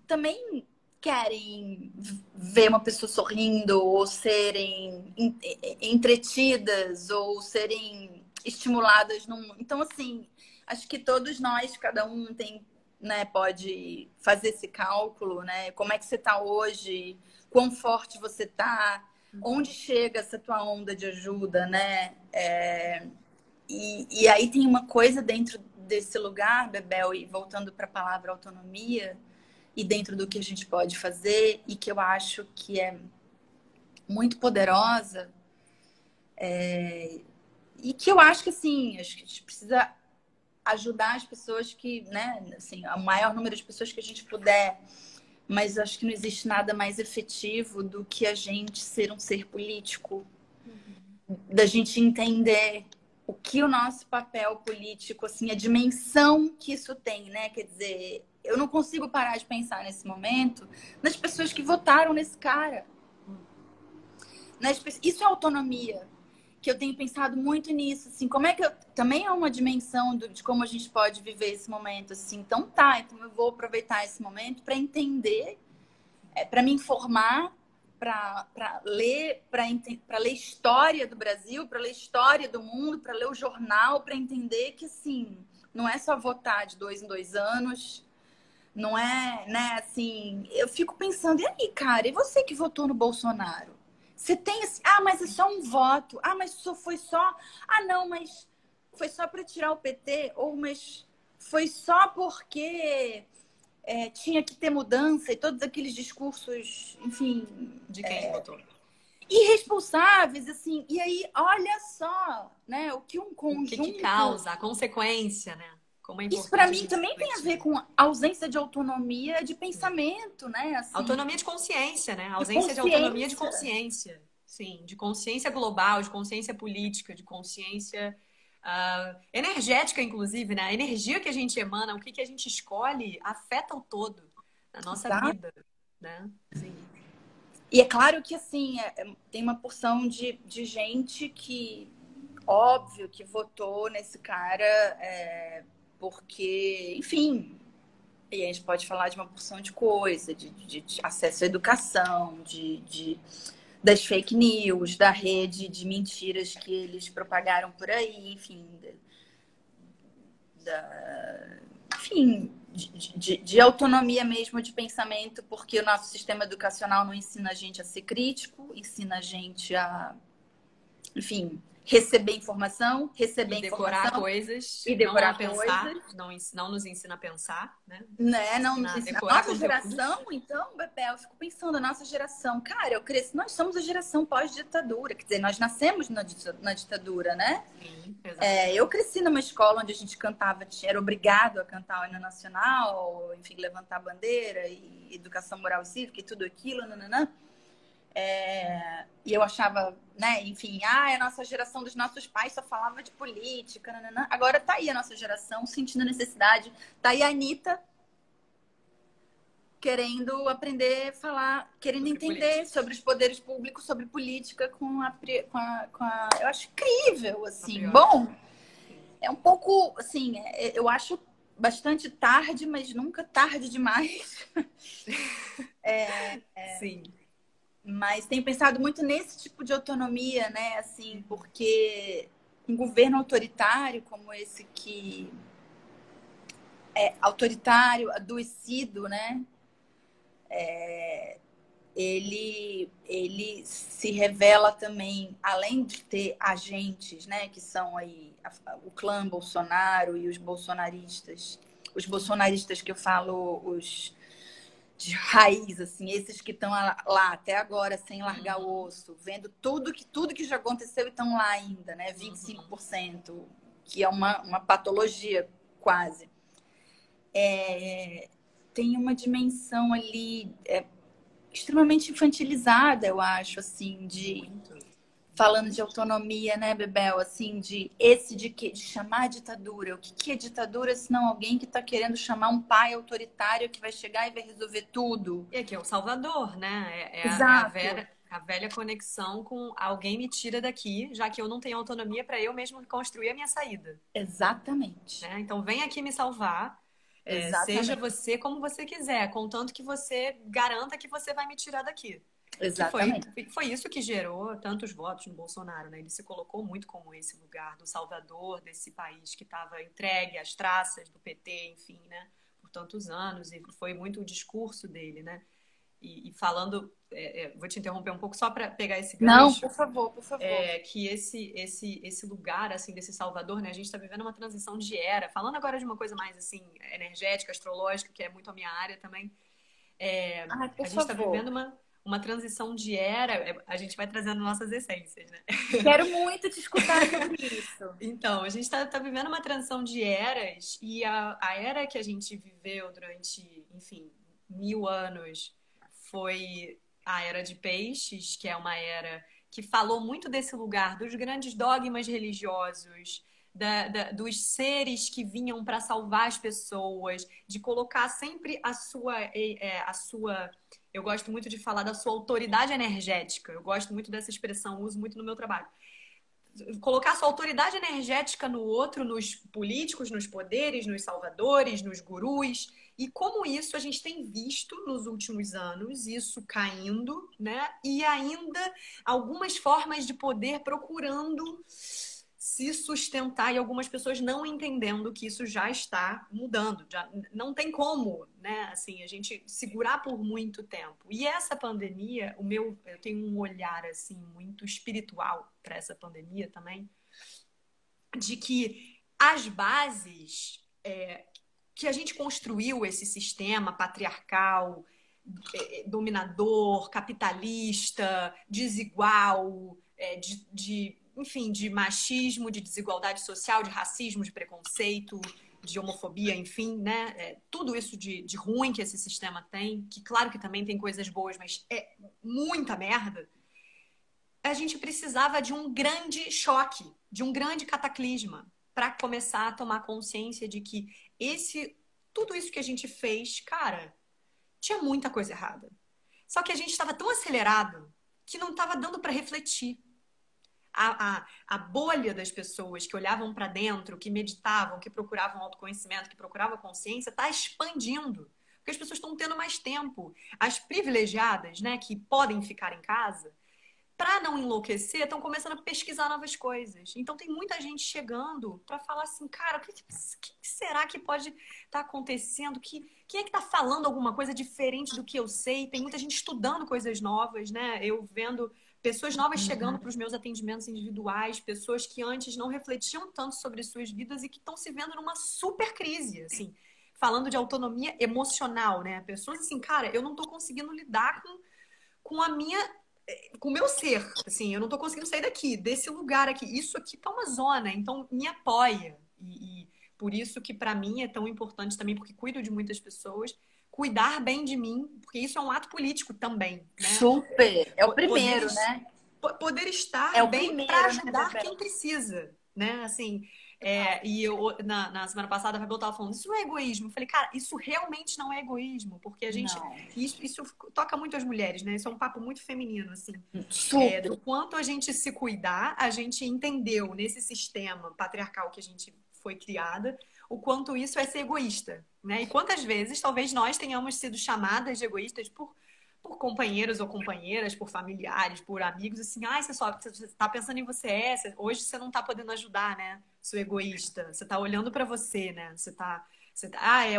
também querem ver uma pessoa sorrindo, ou serem entretidas, ou serem estimuladas num... Então, assim, acho que todos nós, cada um tem, né, pode fazer esse cálculo, né? Como é que você está hoje? Quão forte você está? Onde chega essa tua onda de ajuda, né? E aí tem uma coisa dentro desse lugar, Bebel, e voltando para a palavra autonomia, e dentro do que a gente pode fazer, e que eu acho que é muito poderosa, e que eu acho que, assim, acho que a gente precisa ajudar as pessoas que, né, assim, o maior número de pessoas que a gente puder, mas acho que não existe nada mais efetivo do que a gente ser um ser político, da gente entender o que o nosso papel político, assim, a dimensão que isso tem, né? Quer dizer, eu não consigo parar de pensar nesse momento nas pessoas que votaram nesse cara. Isso é autonomia, que eu tenho pensado muito nisso, assim, como é que também é uma dimensão de como a gente pode viver esse momento, assim. Então eu vou aproveitar esse momento para entender, para me informar, para ler história do Brasil, para ler história do mundo, para ler o jornal, para entender que, assim, não é só votar de 2 em 2 anos, não é, né, assim, eu fico pensando, e aí, cara, e você que votou no Bolsonaro? Você tem assim, mas é só um voto, mas foi só, não, mas foi só para tirar o PT, ou mas foi só porque tinha que ter mudança, e todos aqueles discursos, enfim... De quem votou. Irresponsáveis, assim. E aí, olha só, né? O que um conjunto... O que causa, a consequência, né? Como é Isso, importante para a mim, gente também tem a refletir. ver com a ausência de autonomia de pensamento, né? Assim, Autonomia de consciência, né? A de ausência de autonomia de consciência. consciência. Sim, de consciência global, de consciência política, de consciência energética, inclusive, né? A energia que a gente emana, o que a gente escolhe, afeta o todo na nossa Exato. vida, né? Sim. E é claro que, assim, tem uma porção de gente que, óbvio, que votou nesse cara porque, enfim, e a gente pode falar de uma porção de coisa, de acesso à educação, das fake news, da rede de mentiras que eles propagaram por aí, enfim, enfim, de autonomia mesmo de pensamento, porque o nosso sistema educacional não ensina a gente a ser crítico, ensina a gente a, enfim, E decorar coisas, e não a decorar pensar, coisas. não nos ensina a pensar, né? Né? Não nos Ensina a ensina. A decorar nossa conteúdos. geração, então, Bebel, eu fico pensando, a nossa geração, cara, eu cresci, nós somos a geração pós-ditadura, quer dizer, nós nascemos na ditadura, né? Sim, exatamente. Eu cresci numa escola onde a gente cantava, era obrigado a cantar o hino nacional, enfim, levantar a bandeira, e educação moral e cívica e tudo aquilo, nananã. E eu achava, né, enfim, a nossa geração dos nossos pais só falava de política, nananã. Agora tá aí a nossa geração sentindo a necessidade, tá aí a Anitta querendo aprender a falar, querendo Sobre entender política. sobre os poderes públicos, sobre política eu acho incrível, assim. Patriota. Bom, Sim. é um pouco, assim, eu acho bastante tarde, mas nunca tarde demais. Sim. Mas tenho pensado muito nesse tipo de autonomia, né? Assim, porque um governo autoritário como esse que é autoritário, adoecido, né? Ele se revela também, além de ter agentes, né, que são aí o clã Bolsonaro e os bolsonaristas que eu falo, os de raiz, assim, esses que estão lá até agora sem largar o osso, vendo tudo que já aconteceu e estão lá ainda, né, 25%, que é uma patologia quase. Tem uma dimensão ali extremamente infantilizada, eu acho, assim, Muito. falando de autonomia, né, Bebel, assim, de chamar ditadura. O que é ditadura se não alguém que está querendo chamar um pai autoritário que vai chegar e vai resolver tudo? E aqui é o Salvador, né? Exato. A velha conexão com alguém me tira daqui, já que eu não tenho autonomia para eu mesmo construir a minha saída. Exatamente. Né? Então vem aqui me salvar. Seja Exatamente. você como você quiser, contanto que você garanta que você vai me tirar daqui. Que Exatamente. foi isso que gerou tantos votos no Bolsonaro, né? Ele se colocou muito como esse lugar do salvador desse país que estava entregue às traças do PT, enfim, né? Por tantos anos, e foi muito o discurso dele, né? E falando, vou te interromper um pouco só para pegar esse Não, gancho, por favor, por favor. que esse lugar, assim, desse Salvador, né? A gente está vivendo uma transição de era. Falando agora de uma coisa mais, assim, energética, astrológica, que é muito a minha área também. Ai, por A gente está favor. vivendo uma transição de era, a gente vai trazendo nossas essências, né? Quero muito te escutar sobre isso. Então, a gente tá vivendo uma transição de eras e a era que a gente viveu durante, enfim, 1000 anos foi a era de Peixes, que é uma era que falou muito desse lugar, dos grandes dogmas religiosos, dos seres que vinham para salvar as pessoas, de colocar sempre a sua. Eu gosto muito de falar da sua autoridade energética. Eu gosto muito dessa expressão, uso muito no meu trabalho colocar sua autoridade energética no outro, nos políticos, nos poderes, nos salvadores, nos gurus. E como isso a gente tem visto nos últimos anos, isso caindo, né? E ainda algumas formas de poder procurando se sustentar e algumas pessoas não entendendo que isso já está mudando, já não tem como, né? Assim, a gente segurar por muito tempo. E essa pandemia, eu tenho um olhar assim muito espiritual para essa pandemia também, de que as bases que a gente construiu esse sistema patriarcal, dominador, capitalista, desigual, enfim, de machismo, de desigualdade social, de racismo, de preconceito, de homofobia, enfim, né? Tudo isso de ruim que esse sistema tem, que claro que também tem coisas boas, mas é muita merda. A gente precisava de um grande choque, de um grande cataclisma, para começar a tomar consciência de que tudo isso que a gente fez, cara, tinha muita coisa errada. Só que a gente estava tão acelerado que não estava dando para refletir. A bolha das pessoas que olhavam para dentro, que meditavam, que procuravam autoconhecimento, que procuravam consciência, está expandindo. Porque as pessoas estão tendo mais tempo. As privilegiadas, né, que podem ficar em casa, para não enlouquecer, estão começando a pesquisar novas coisas. Então tem muita gente chegando para falar assim, cara, o que será que pode estar acontecendo? Quem é que está falando alguma coisa diferente do que eu sei? Tem muita gente estudando coisas novas, né? Eu vendo pessoas novas chegando para os meus atendimentos individuais, pessoas que antes não refletiam tanto sobre suas vidas e que estão se vendo numa super crise, assim, falando de autonomia emocional, né? Pessoas assim, cara, eu não estou conseguindo lidar com o meu ser, assim, eu não tô conseguindo sair daqui, desse lugar aqui. Isso aqui tá uma zona, então me apoia. E por isso que para mim é tão importante também, porque cuido de muitas pessoas, cuidar bem de mim, porque isso é um ato político também, né? Super! É o primeiro, né? Poder estar É o bem primeiro, para né, ajudar Bebel? quem precisa, né? Assim, e eu, na semana passada, a Fabiola tava falando, isso não é egoísmo. Eu falei, cara, isso realmente não é egoísmo, porque a gente... Não. Isso toca muito as mulheres, né? Isso é um papo muito feminino, assim. Super! Do quanto a gente se cuidar, a gente entendeu nesse sistema patriarcal que a gente foi criada, o quanto isso é ser egoísta, né? E quantas vezes talvez nós tenhamos sido chamadas de egoístas por companheiros ou companheiras, por familiares, por amigos, assim, você tá pensando em você, hoje você não tá podendo ajudar, né? Seu egoísta, você tá olhando para você, né?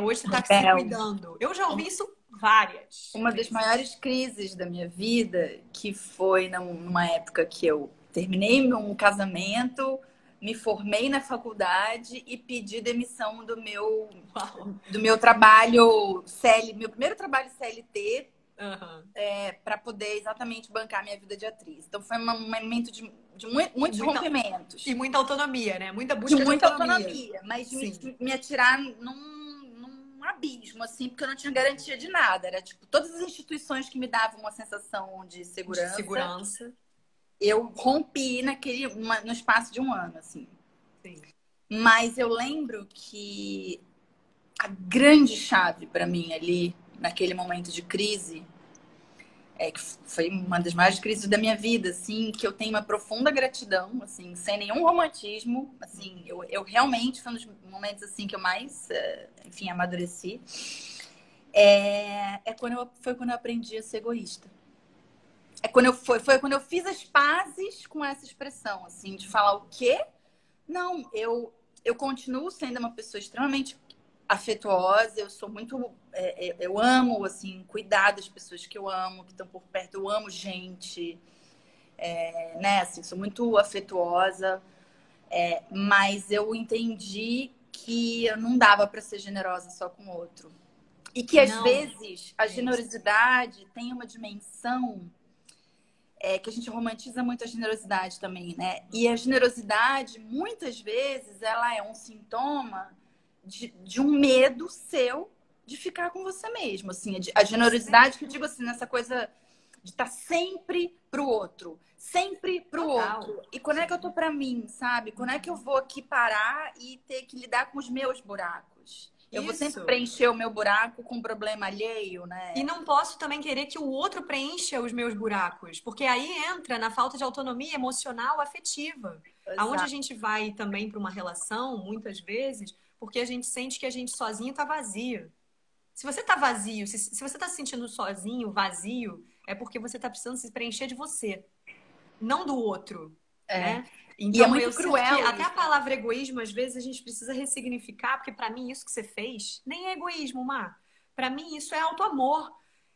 Hoje você tá se cuidando. Eu já ouvi isso várias Uma vezes. das maiores crises da minha vida, que foi numa época que eu terminei um casamento, me formei na faculdade e pedi demissão do meu trabalho meu primeiro trabalho CLT, para poder exatamente bancar minha vida de atriz. Então foi um momento de muitos rompimentos. E muita autonomia, né? Muita busca de muita autonomia. Mas me atirar num abismo, assim, porque eu não tinha garantia de nada. Era tipo, todas as instituições que me davam uma sensação de segurança. Eu rompi no espaço de um ano, assim. Sim. Mas eu lembro que a grande chave para mim ali, naquele momento de crise, que foi uma das maiores crises da minha vida, assim, que eu tenho uma profunda gratidão, assim, sem nenhum romantismo, assim, eu realmente foi um dos momentos, assim, que eu mais, enfim, amadureci, foi quando eu aprendi a ser egoísta. Foi quando eu fiz as pazes com essa expressão, assim, de falar o quê? Não, eu continuo sendo uma pessoa extremamente afetuosa, eu sou muito... eu amo, assim, cuidar das pessoas que eu amo, que estão por perto. Eu amo gente, né? Assim, sou muito afetuosa, mas eu entendi que eu não dava para ser generosa só com o outro. E que, às vezes, a generosidade tem uma dimensão... que a gente romantiza muito a generosidade também, né? E a generosidade, muitas vezes, ela é um sintoma de um medo seu de ficar com você mesmo, assim. A generosidade, que eu digo assim, nessa coisa de estar sempre pro outro. Sempre pro outro. E quando é que eu tô pra mim, sabe? Quando é que eu vou aqui parar e ter que lidar com os meus buracos? Eu vou sempre preencher o meu buraco com um problema alheio, né? E não posso também querer que o outro preencha os meus buracos, porque aí entra na falta de autonomia emocional, afetiva. Exato. Aonde a gente vai também para uma relação, muitas vezes, porque a gente sente que a gente sozinho tá vazio. Se você tá vazio, se você tá se sentindo sozinho, vazio, é porque você tá precisando se preencher de você, não do outro, né? Então, e é muito cruel. Que até a palavra egoísmo, às vezes, a gente precisa ressignificar, porque para mim isso que você fez nem é egoísmo, Mar. Para mim isso é autoamor,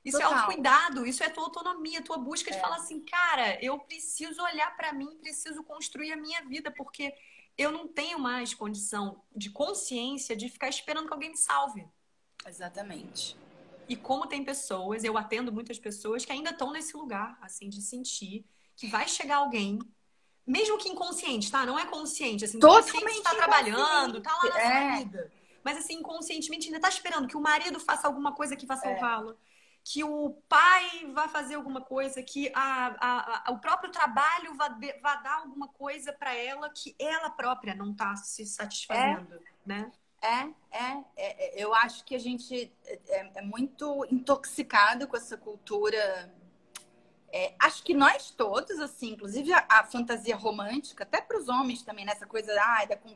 isso é autocuidado, isso é tua autonomia, tua busca de falar assim, cara, eu preciso olhar para mim, preciso construir a minha vida, porque eu não tenho mais condição de consciência de ficar esperando que alguém me salve. Exatamente. E como tem pessoas, eu atendo muitas pessoas que ainda estão nesse lugar, assim, de sentir que vai chegar alguém, mesmo que inconsciente, tá? Não é consciente, assim, consciente tá trabalhando, tá lá na sua vida. Mas, assim, inconscientemente ainda tá esperando que o marido faça alguma coisa que vá salvá-la, que o pai vá fazer alguma coisa, que o próprio trabalho vá dar alguma coisa para ela que ela própria não tá se satisfazendo, né? Eu acho que a gente é muito intoxicado com essa cultura. Acho que nós todos, assim, inclusive a fantasia romântica, até para os homens também, nessa coisa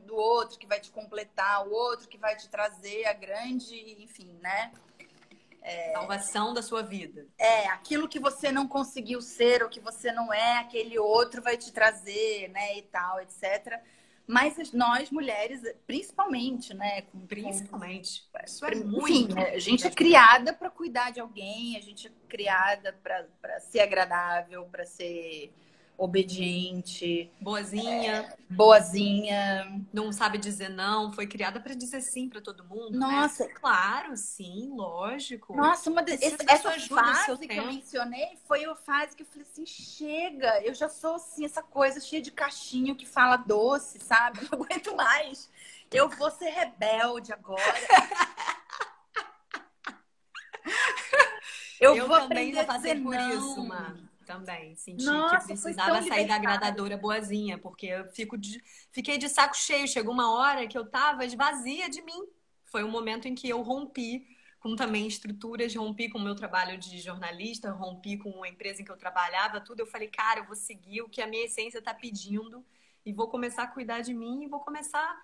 do outro que vai te completar, o outro que vai te trazer a grande, enfim, né? Salvação da sua vida. Aquilo que você não conseguiu ser ou que você não é, aquele outro vai te trazer, né, e tal, etc. Mas nós, mulheres, principalmente, né? Principalmente. Isso é enfim, muito. a gente é criada para cuidar de alguém, a gente é criada para ser agradável, para ser obediente, Boazinha. boazinha. Não sabe dizer não. Foi criada para dizer sim para todo mundo. Nossa, né? Claro, sim, lógico. nossa, essa ajuda, seu fase que eu tempo. mencionei foi a fase que eu falei assim, chega, eu já sou assim, essa coisa cheia de cachinho que fala doce, sabe? Eu não aguento mais. Eu vou ser rebelde agora. Eu vou também aprender já a passei dizer por não. isso, Mar. Também senti Nossa, que foi precisava tão sair da libertário. agradadora boazinha, porque eu fiquei de saco cheio. Chegou uma hora que eu tava esvazia de mim. Foi um momento em que eu rompi com também estruturas, rompi com o meu trabalho de jornalista, rompi com a empresa em que eu trabalhava, tudo. Eu falei, cara, eu vou seguir o que a minha essência tá pedindo e vou começar a cuidar de mim e vou começar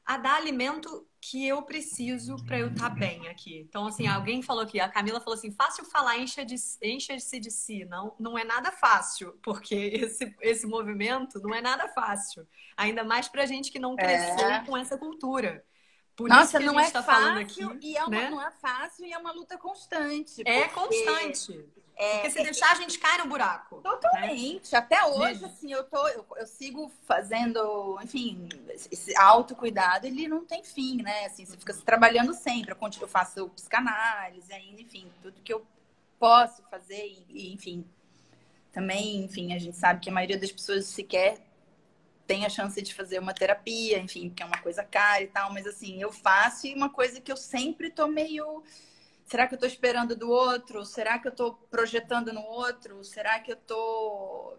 a dar alimento que eu preciso para eu estar bem aqui. Então, assim, alguém falou aqui, a Camila falou assim, fácil falar, encha-se de si. Não, não é nada fácil, porque esse movimento não é nada fácil. Ainda mais pra gente que não cresceu com essa cultura. Por isso Nossa, que a não gente é está falando fácil aqui, e né? não é fácil e é uma luta constante. É porque constante. Porque se deixar, a gente cai no buraco. Totalmente. Até hoje, assim, eu sigo fazendo, enfim, esse autocuidado, ele não tem fim, né? Assim, você fica trabalhando sempre. Eu faço psicanálise ainda, enfim, tudo que eu posso fazer enfim. Também, enfim, a gente sabe que a maioria das pessoas sequer tem a chance de fazer uma terapia, enfim, que é uma coisa cara e tal, mas assim, eu faço e uma coisa que eu sempre tô meio... Será que eu tô esperando do outro? Será que eu tô projetando no outro? Será que eu tô...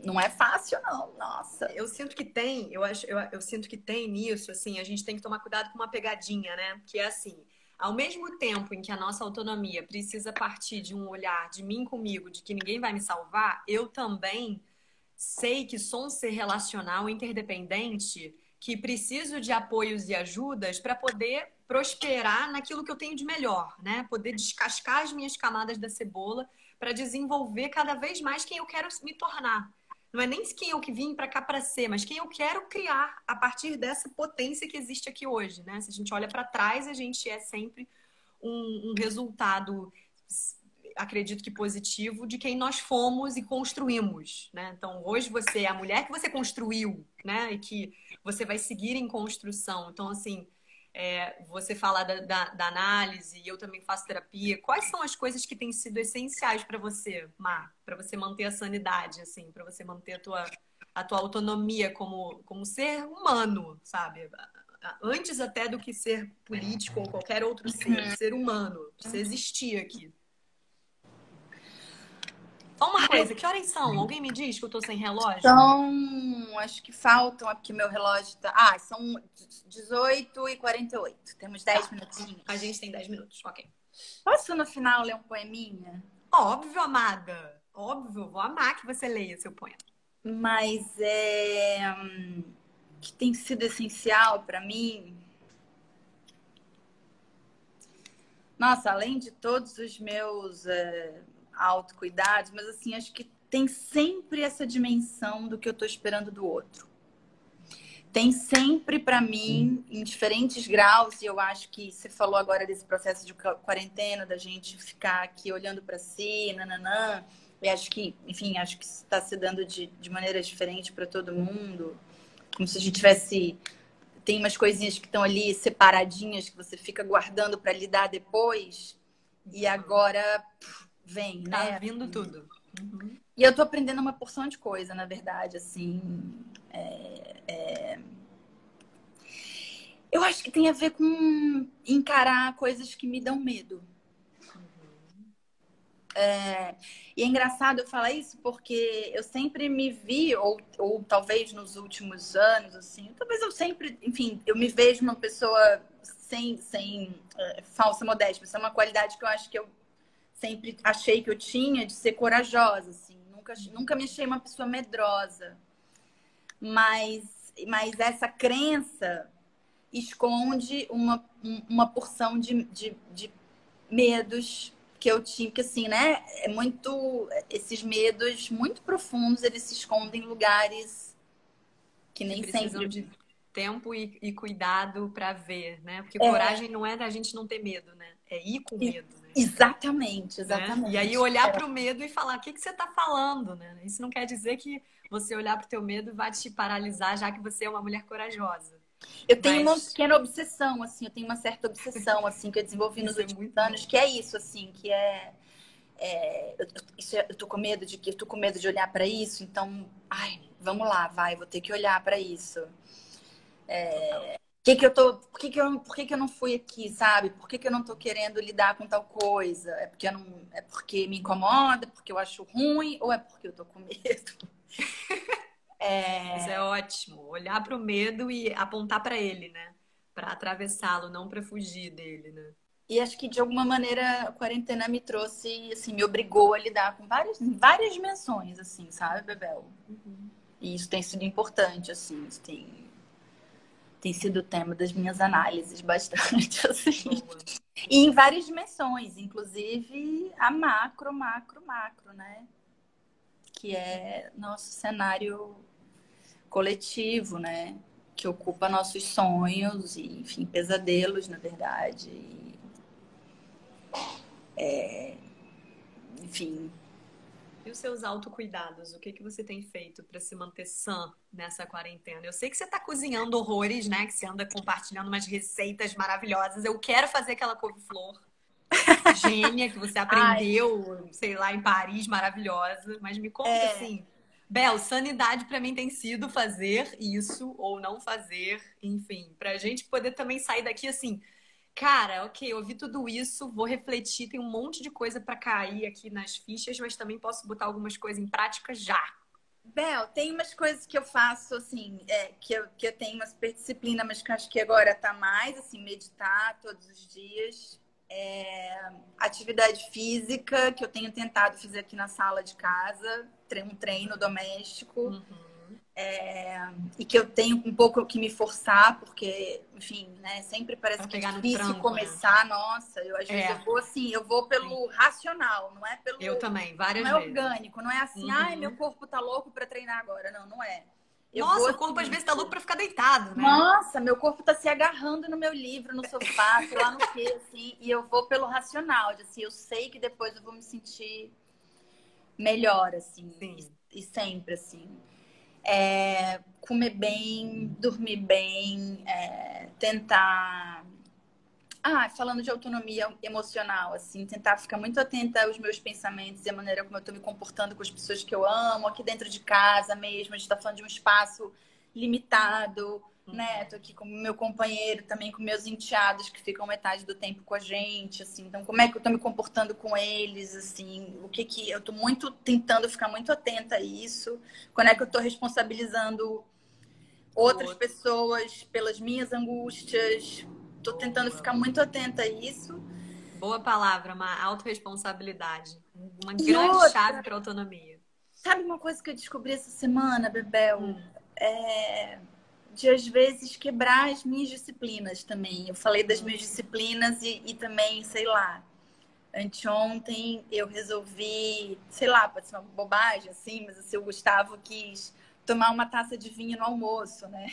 Não é fácil, não. Nossa. Eu sinto que tem, eu sinto que tem nisso, assim, a gente tem que tomar cuidado com uma pegadinha, né? Que é assim, ao mesmo tempo em que a nossa autonomia precisa partir de um olhar de mim comigo, de que ninguém vai me salvar, eu também sei que sou um ser relacional, interdependente, que preciso de apoios e ajudas para poder prosperar naquilo que eu tenho de melhor, né? Poder descascar as minhas camadas da cebola para desenvolver cada vez mais quem eu quero me tornar. Não é nem quem eu que vim para cá para ser, mas quem eu quero criar a partir dessa potência que existe aqui hoje, né? Se a gente olha para trás, a gente é sempre um resultado, acredito que positivo, de quem nós fomos e construímos, né? Então, hoje você é a mulher que você construiu, né? E que você vai seguir em construção. Então, assim, você fala da análise, e eu também faço terapia. Quais são as coisas que têm sido essenciais para você, Mar? Para você manter a sanidade, assim, para você manter a tua autonomia como ser humano, sabe? Antes até do que ser político ou qualquer outro ser humano. Você existir aqui. Só uma coisa, que horas são? Alguém me diz que eu tô sem relógio? Então, acho que faltam aqui meu relógio. São 18h48. Temos 10 minutinhos. A gente tem 10 minutos, ok. Posso no final ler um poeminha? Óbvio, amada. Óbvio, vou amar que você leia seu poema. Mas que tem sido essencial para mim. Nossa, além de todos os meus autocuidados, mas assim, acho que tem sempre essa dimensão do que eu tô esperando do outro. Tem sempre para mim, em diferentes graus, e eu acho que você falou agora desse processo de quarentena, da gente ficar aqui olhando para si, nananã. E acho que, enfim, acho que está se dando de maneira diferente para todo mundo. Como se a gente tivesse... Tem umas coisinhas que estão ali separadinhas, que você fica guardando para lidar depois. E agora vem, né? Tá vindo tudo. Uhum. E eu tô aprendendo uma porção de coisa, na verdade, assim. Eu acho que tem a ver com encarar coisas que me dão medo. E é engraçado eu falar isso porque eu sempre me vi, ou talvez nos últimos anos, assim, talvez eu sempre, enfim, eu me vejo uma pessoa sem falsa modéstia. Isso é uma qualidade que eu acho que eu sempre achei que eu tinha, de ser corajosa, assim. Nunca me achei uma pessoa medrosa. Mas essa crença esconde uma porção de medos que eu tinha, que assim, né? É muito, esses medos muito profundos, eles se escondem em lugares que Que nem precisam sempre. de tempo e cuidado para ver, né? Porque É, coragem não é da gente não ter medo, né? É ir com e- medo, né? exatamente, Né? E aí exatamente. olhar para o medo e falar, o que que você está falando, né? Isso não quer dizer que você olhar para o teu medo vai te paralisar, já que você é uma mulher corajosa. Eu tenho uma Mas pequena obsessão, assim, eu tenho uma certa obsessão, assim, que eu desenvolvi nos isso é últimos muito anos, bom. que é isso, assim, que eu tô com medo de que eu tô com medo de olhar para isso, então, ai, vamos lá, vai, vou ter que olhar para isso. Total. Por que que eu não fui aqui, sabe? Por que que eu não tô querendo lidar com tal coisa? É porque eu não, é porque me incomoda, porque eu acho ruim, ou é porque eu tô com medo? Isso é ótimo. Olhar para o medo e apontar para ele, né? Para atravessá-lo, não para fugir dele, né? E acho que de alguma maneira a quarentena me trouxe, assim, me obrigou a lidar com várias dimensões, assim, sabe, Bebel? Uhum. E isso tem sido importante, assim, tem sido o tema das minhas análises bastante, assim. Boa. E em Boa. várias dimensões, inclusive a macro, né? Que é nosso cenário coletivo, né? Que ocupa nossos sonhos e, enfim, pesadelos, na verdade. E, enfim, E os seus autocuidados? O que que você tem feito para se manter sã nessa quarentena? Eu sei que você está cozinhando horrores, né? Que você anda compartilhando umas receitas maravilhosas. Eu quero fazer aquela couve-flor gênia que você ai, aprendeu, sei lá, em Paris, maravilhosa. Mas me conta assim, Bel, sanidade para mim tem sido fazer isso ou não fazer, enfim, para a gente poder também sair daqui assim. Cara, ok, eu ouvi tudo isso, vou refletir, tem um monte de coisa para cair aqui nas fichas, mas também posso botar algumas coisas em prática já. Bel, tem umas coisas que eu faço, assim, que eu tenho uma super disciplina, mas que eu acho que agora tá mais, assim, meditar todos os dias. Atividade física, que eu tenho tentado fazer aqui na sala de casa, um treino doméstico. Uhum. E que eu tenho um pouco que me forçar, porque, enfim, né, sempre parece Para que é pegar no difícil tranco, né? começar. Nossa, às vezes eu É, vou assim, eu vou sim. pelo racional, Eu também, não várias é vezes. orgânico, não é assim, ai, meu Uhum. corpo tá louco para treinar agora. Não, não é. Eu vou Nossa, o corpo às assim, vezes tá louco para ficar deitado, né? nossa, meu corpo tá se agarrando no meu livro, no sofá, sei lá no que, assim, e eu vou pelo racional, de, assim, eu sei que depois eu vou me sentir melhor, assim, Sim. e sempre, assim. Comer bem, dormir bem, tentar. Ah, falando de autonomia emocional, assim, tentar ficar muito atenta aos meus pensamentos e a maneira como eu estou me comportando com as pessoas que eu amo, aqui dentro de casa mesmo. A gente está falando de um espaço limitado, né? Tô Uhum. aqui com o meu companheiro, também com meus enteados que ficam metade do tempo com a gente, assim. Então, como é que eu estou me comportando com eles, assim? O que que eu estou muito tentando ficar muito atenta a isso? Quando é que eu estou responsabilizando O outras outro. pessoas pelas minhas angústias? Estou tentando Boa. ficar muito atenta a isso. Boa palavra, uma autorresponsabilidade. Uma E grande chave outra, para autonomia. sabe uma coisa que eu descobri essa semana, Bebel? Hum, De às vezes quebrar as minhas disciplinas também. Eu falei das minhas hum. disciplinas e também, sei lá, anteontem eu resolvi, sei lá, pode ser uma bobagem assim, mas assim, o Gustavo quis tomar uma taça de vinho no almoço, né?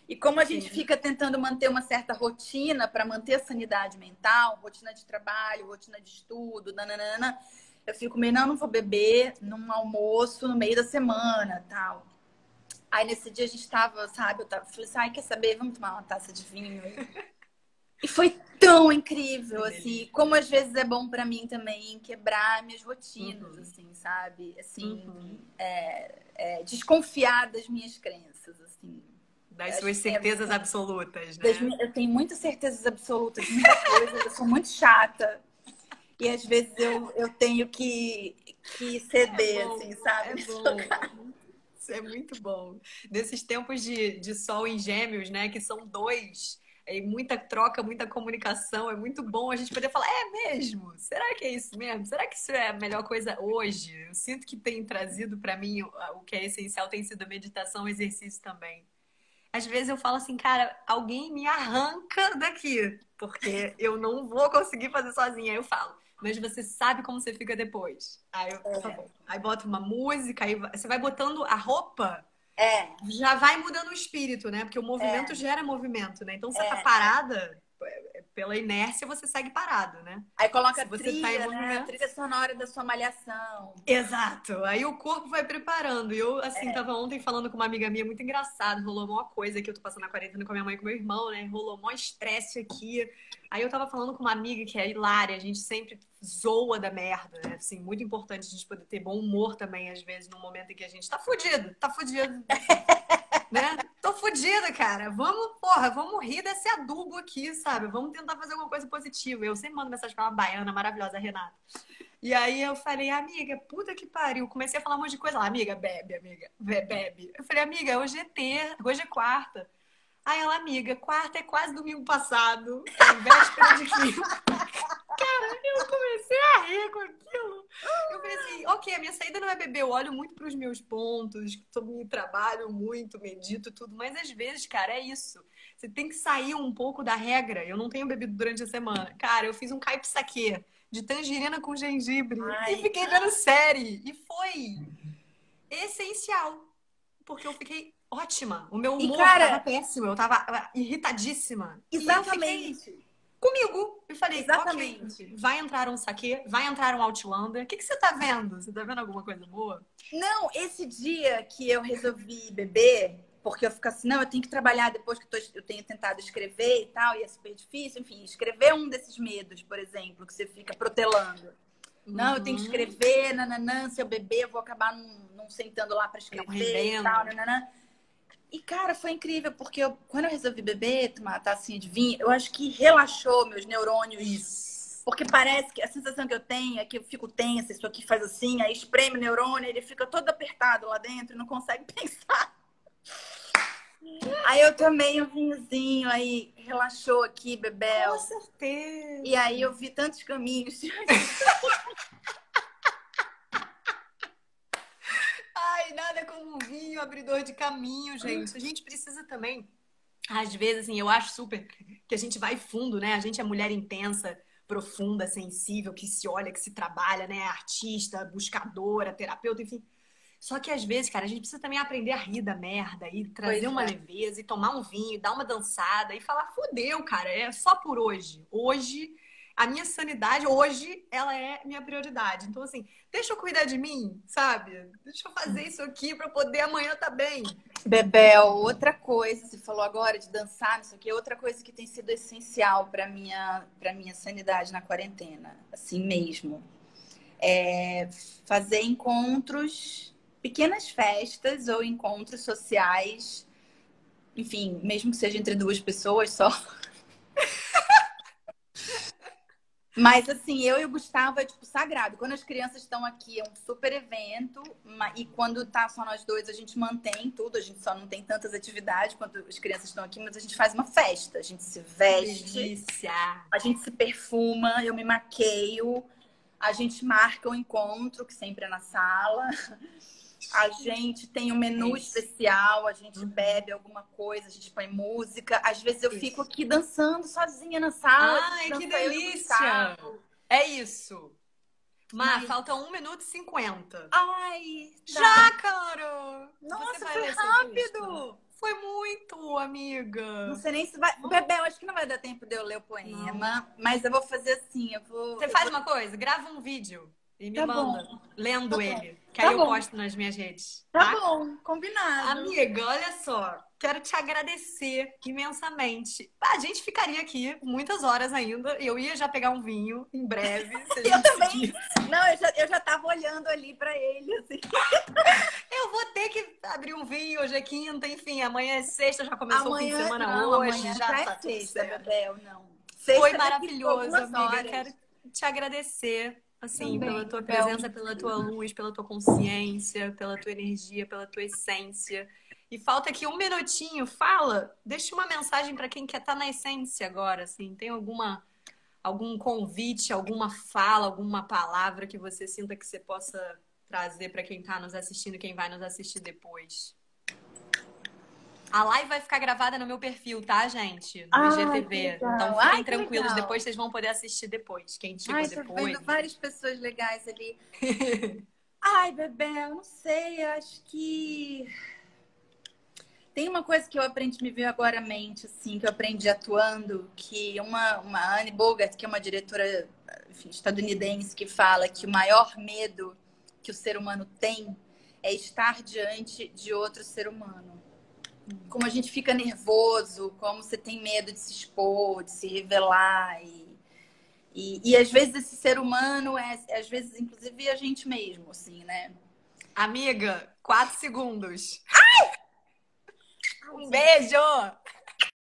E como a gente Sim. fica tentando manter uma certa rotina para manter a sanidade mental, rotina de trabalho, rotina de estudo, nananana, eu fico meio, não, não vou beber num almoço no meio da semana, tal. Aí nesse dia a gente tava, sabe, falei assim, ai, quer saber, vamos tomar uma taça de vinho aí. E foi tão incrível, Que assim, delícia. como às vezes é bom para mim também quebrar minhas rotinas, Uhum. assim, sabe? Assim, Uhum. desconfiar das minhas crenças, assim. Das Acho suas que tem a ver certezas com absolutas, né? eu tenho muitas certezas absolutas de muita coisa, eu sou muito chata. E às vezes eu tenho que É ceder, bom, assim, sabe? é Nesse bom. lugar. Isso é muito bom. Desses tempos de sol em Gêmeos, né? Que são dois, e muita troca, muita comunicação. É muito bom a gente poder falar, é mesmo? Será que é isso mesmo? Será que isso é a melhor coisa hoje? Eu sinto que tem trazido para mim o que é essencial tem sido a meditação, o exercício também. às vezes eu falo assim, cara, alguém me arranca daqui, porque eu não vou conseguir fazer sozinha. Aí eu falo, mas você sabe como você fica depois. Aí eu, tá bom. Aí bota uma música, aí você vai botando a roupa, já vai mudando o espírito, né? Porque o movimento gera movimento, né? Então você tá parada, pela inércia você segue parado, né? Aí coloca Se você tá em trilha, né? A movimento. trilha sonora da sua malhação. Exato. Aí o corpo vai preparando. E eu, assim, tava ontem falando com uma amiga minha, muito engraçado. Rolou uma coisa que eu tô passando na quarentena com a minha mãe e com meu irmão, né? Rolou mó estresse aqui. Aí eu tava falando com uma amiga que é hilária. A gente sempre zoa da merda, né? Assim, muito importante a gente poder ter bom humor também, às vezes, no momento em que a gente tá fudido. Tá fudido. Né? Tô fodida, cara. Vamos rir desse adubo aqui, sabe? Vamos tentar fazer alguma coisa positiva. Eu sempre mando mensagem pra uma baiana maravilhosa, a Renata. E aí eu falei, amiga, puta que pariu. Comecei a falar um monte de coisa lá. Amiga, bebe, amiga. Bebe. Eu falei, amiga, hoje é terça, hoje é quarta. Aí ela, amiga, quarta é quase domingo passado. É véspera de quinta. Cara, eu comecei a rir com aquilo. Eu falei assim, ok, a minha saída não é beber, eu olho muito pros meus pontos, me trabalho muito, medito tudo, mas às vezes, cara, é isso. Você tem que sair um pouco da regra. Eu não tenho bebido durante a semana. Cara, eu fiz um caipisaquê de tangerina com gengibre e fiquei vendo série. E foi essencial, porque eu fiquei ótima. O meu humor tava péssimo, eu tava irritadíssima. Exatamente. E eu fiquei comigo. E falei, Exatamente. ok, vai entrar um saquê, vai entrar um Outlander. O que você tá vendo? Você tá vendo alguma coisa boa? Não, esse dia que eu resolvi beber, porque eu fico assim, não, eu tenho que trabalhar depois que eu tenho tentado escrever e tal, e é super difícil. Enfim, escrever é um desses medos, por exemplo, que você fica protelando. Não, eu tenho que escrever, nananã, se eu beber, eu vou acabar não sentando lá para escrever e tal, nananã. E, cara, foi incrível, porque quando eu resolvi beber, tomar uma tacinha de vinho, eu acho que relaxou meus neurônios. Isso. Porque parece que a sensação que eu tenho é que eu fico tensa, isso aqui faz assim, aí espreme o neurônio, ele fica todo apertado lá dentro e não consegue pensar. Aí eu tomei um vinhozinho, aí relaxou aqui, bebel. Com certeza. E aí eu vi tantos caminhos. Ai, nada como um vinho abridor de caminho, gente. A gente precisa também, às vezes, assim, eu acho super que a gente vai fundo, né? A gente é mulher intensa, profunda, sensível, que se olha, que se trabalha, né? Artista, buscadora, terapeuta, enfim. Só que às vezes, cara, a gente precisa também aprender a rir da merda e trazer uma leveza e tomar um vinho, dar uma dançada e falar, fodeu, cara, é só por hoje. Hoje, a minha sanidade, hoje, ela é minha prioridade. Então, assim, deixa eu cuidar de mim, sabe? Deixa eu fazer isso aqui pra poder amanhã tá bem. Bebel, outra coisa, você falou agora de dançar, não sei o quê, outra coisa que tem sido essencial pra minha sanidade na quarentena, assim mesmo. É fazer encontros, pequenas festas ou encontros sociais, enfim, mesmo que seja entre duas pessoas só. Mas assim, eu e o Gustavo é tipo sagrado. Quando as crianças estão aqui, é um super evento. E quando tá só nós dois, a gente mantém tudo. A gente só não tem tantas atividades quando as crianças estão aqui, mas a gente faz uma festa. A gente se veste, Delícia. a gente se perfuma, eu me maqueio, a gente marca o encontro, que sempre é na sala. A gente tem um menu especial, a gente bebe alguma coisa, a gente põe música. Às vezes eu fico aqui dançando sozinha na sala. Ai, que delícia! É isso. Mas falta 1 minuto e 50. Ai, tá. Já, cara! Nossa, foi rápido! Foi muito, amiga. Não sei nem se vai... Bebel, acho que não vai dar tempo de eu ler o poema. Mas eu vou fazer assim, Você faz uma coisa? Grava um vídeo. E me manda, lendo ele. Que aí eu posto nas minhas redes. Tá bom, combinado. Amiga, olha só. Quero te agradecer imensamente. A gente ficaria aqui muitas horas ainda. Eu ia já pegar um vinho em breve. Eu também. Não, eu já tava olhando ali pra ele, assim. Eu vou ter que abrir um vinho. Hoje é quinta, enfim. Amanhã é sexta, já começou o fim de semana hoje. Amanhã já é tá sexta, Bebel, não. Foi maravilhoso, amiga. Quero te agradecer. Assim, pela tua presença, pela tua luz, pela tua consciência, pela tua energia, pela tua essência. E falta aqui 1 minutinho. Fala, deixa uma mensagem para quem quer estar na essência agora, assim. Tem algum convite, alguma fala, alguma palavra que você sinta que você possa trazer para quem está nos assistindo, quem vai nos assistir depois? A live vai ficar gravada no meu perfil, tá, gente? Do Ai, IGTV. que legal. Então Ai, fiquem que tranquilos, legal. depois vocês vão poder assistir depois. Quem chegou Ai, tô depois. vendo várias pessoas legais ali. Ai, Bebel, eu não sei, eu acho que tem uma coisa que eu aprendi, me veio agora à mente, assim, que eu aprendi atuando, que uma Anne Bogart, que é uma diretora, enfim, estadunidense, que fala que o maior medo que o ser humano tem é estar diante de outro ser humano. Como a gente fica nervoso, como você tem medo de se expor, de se revelar. E às vezes esse ser humano às vezes, inclusive, a gente mesmo, assim, né? Amiga, 4 segundos. Um beijo!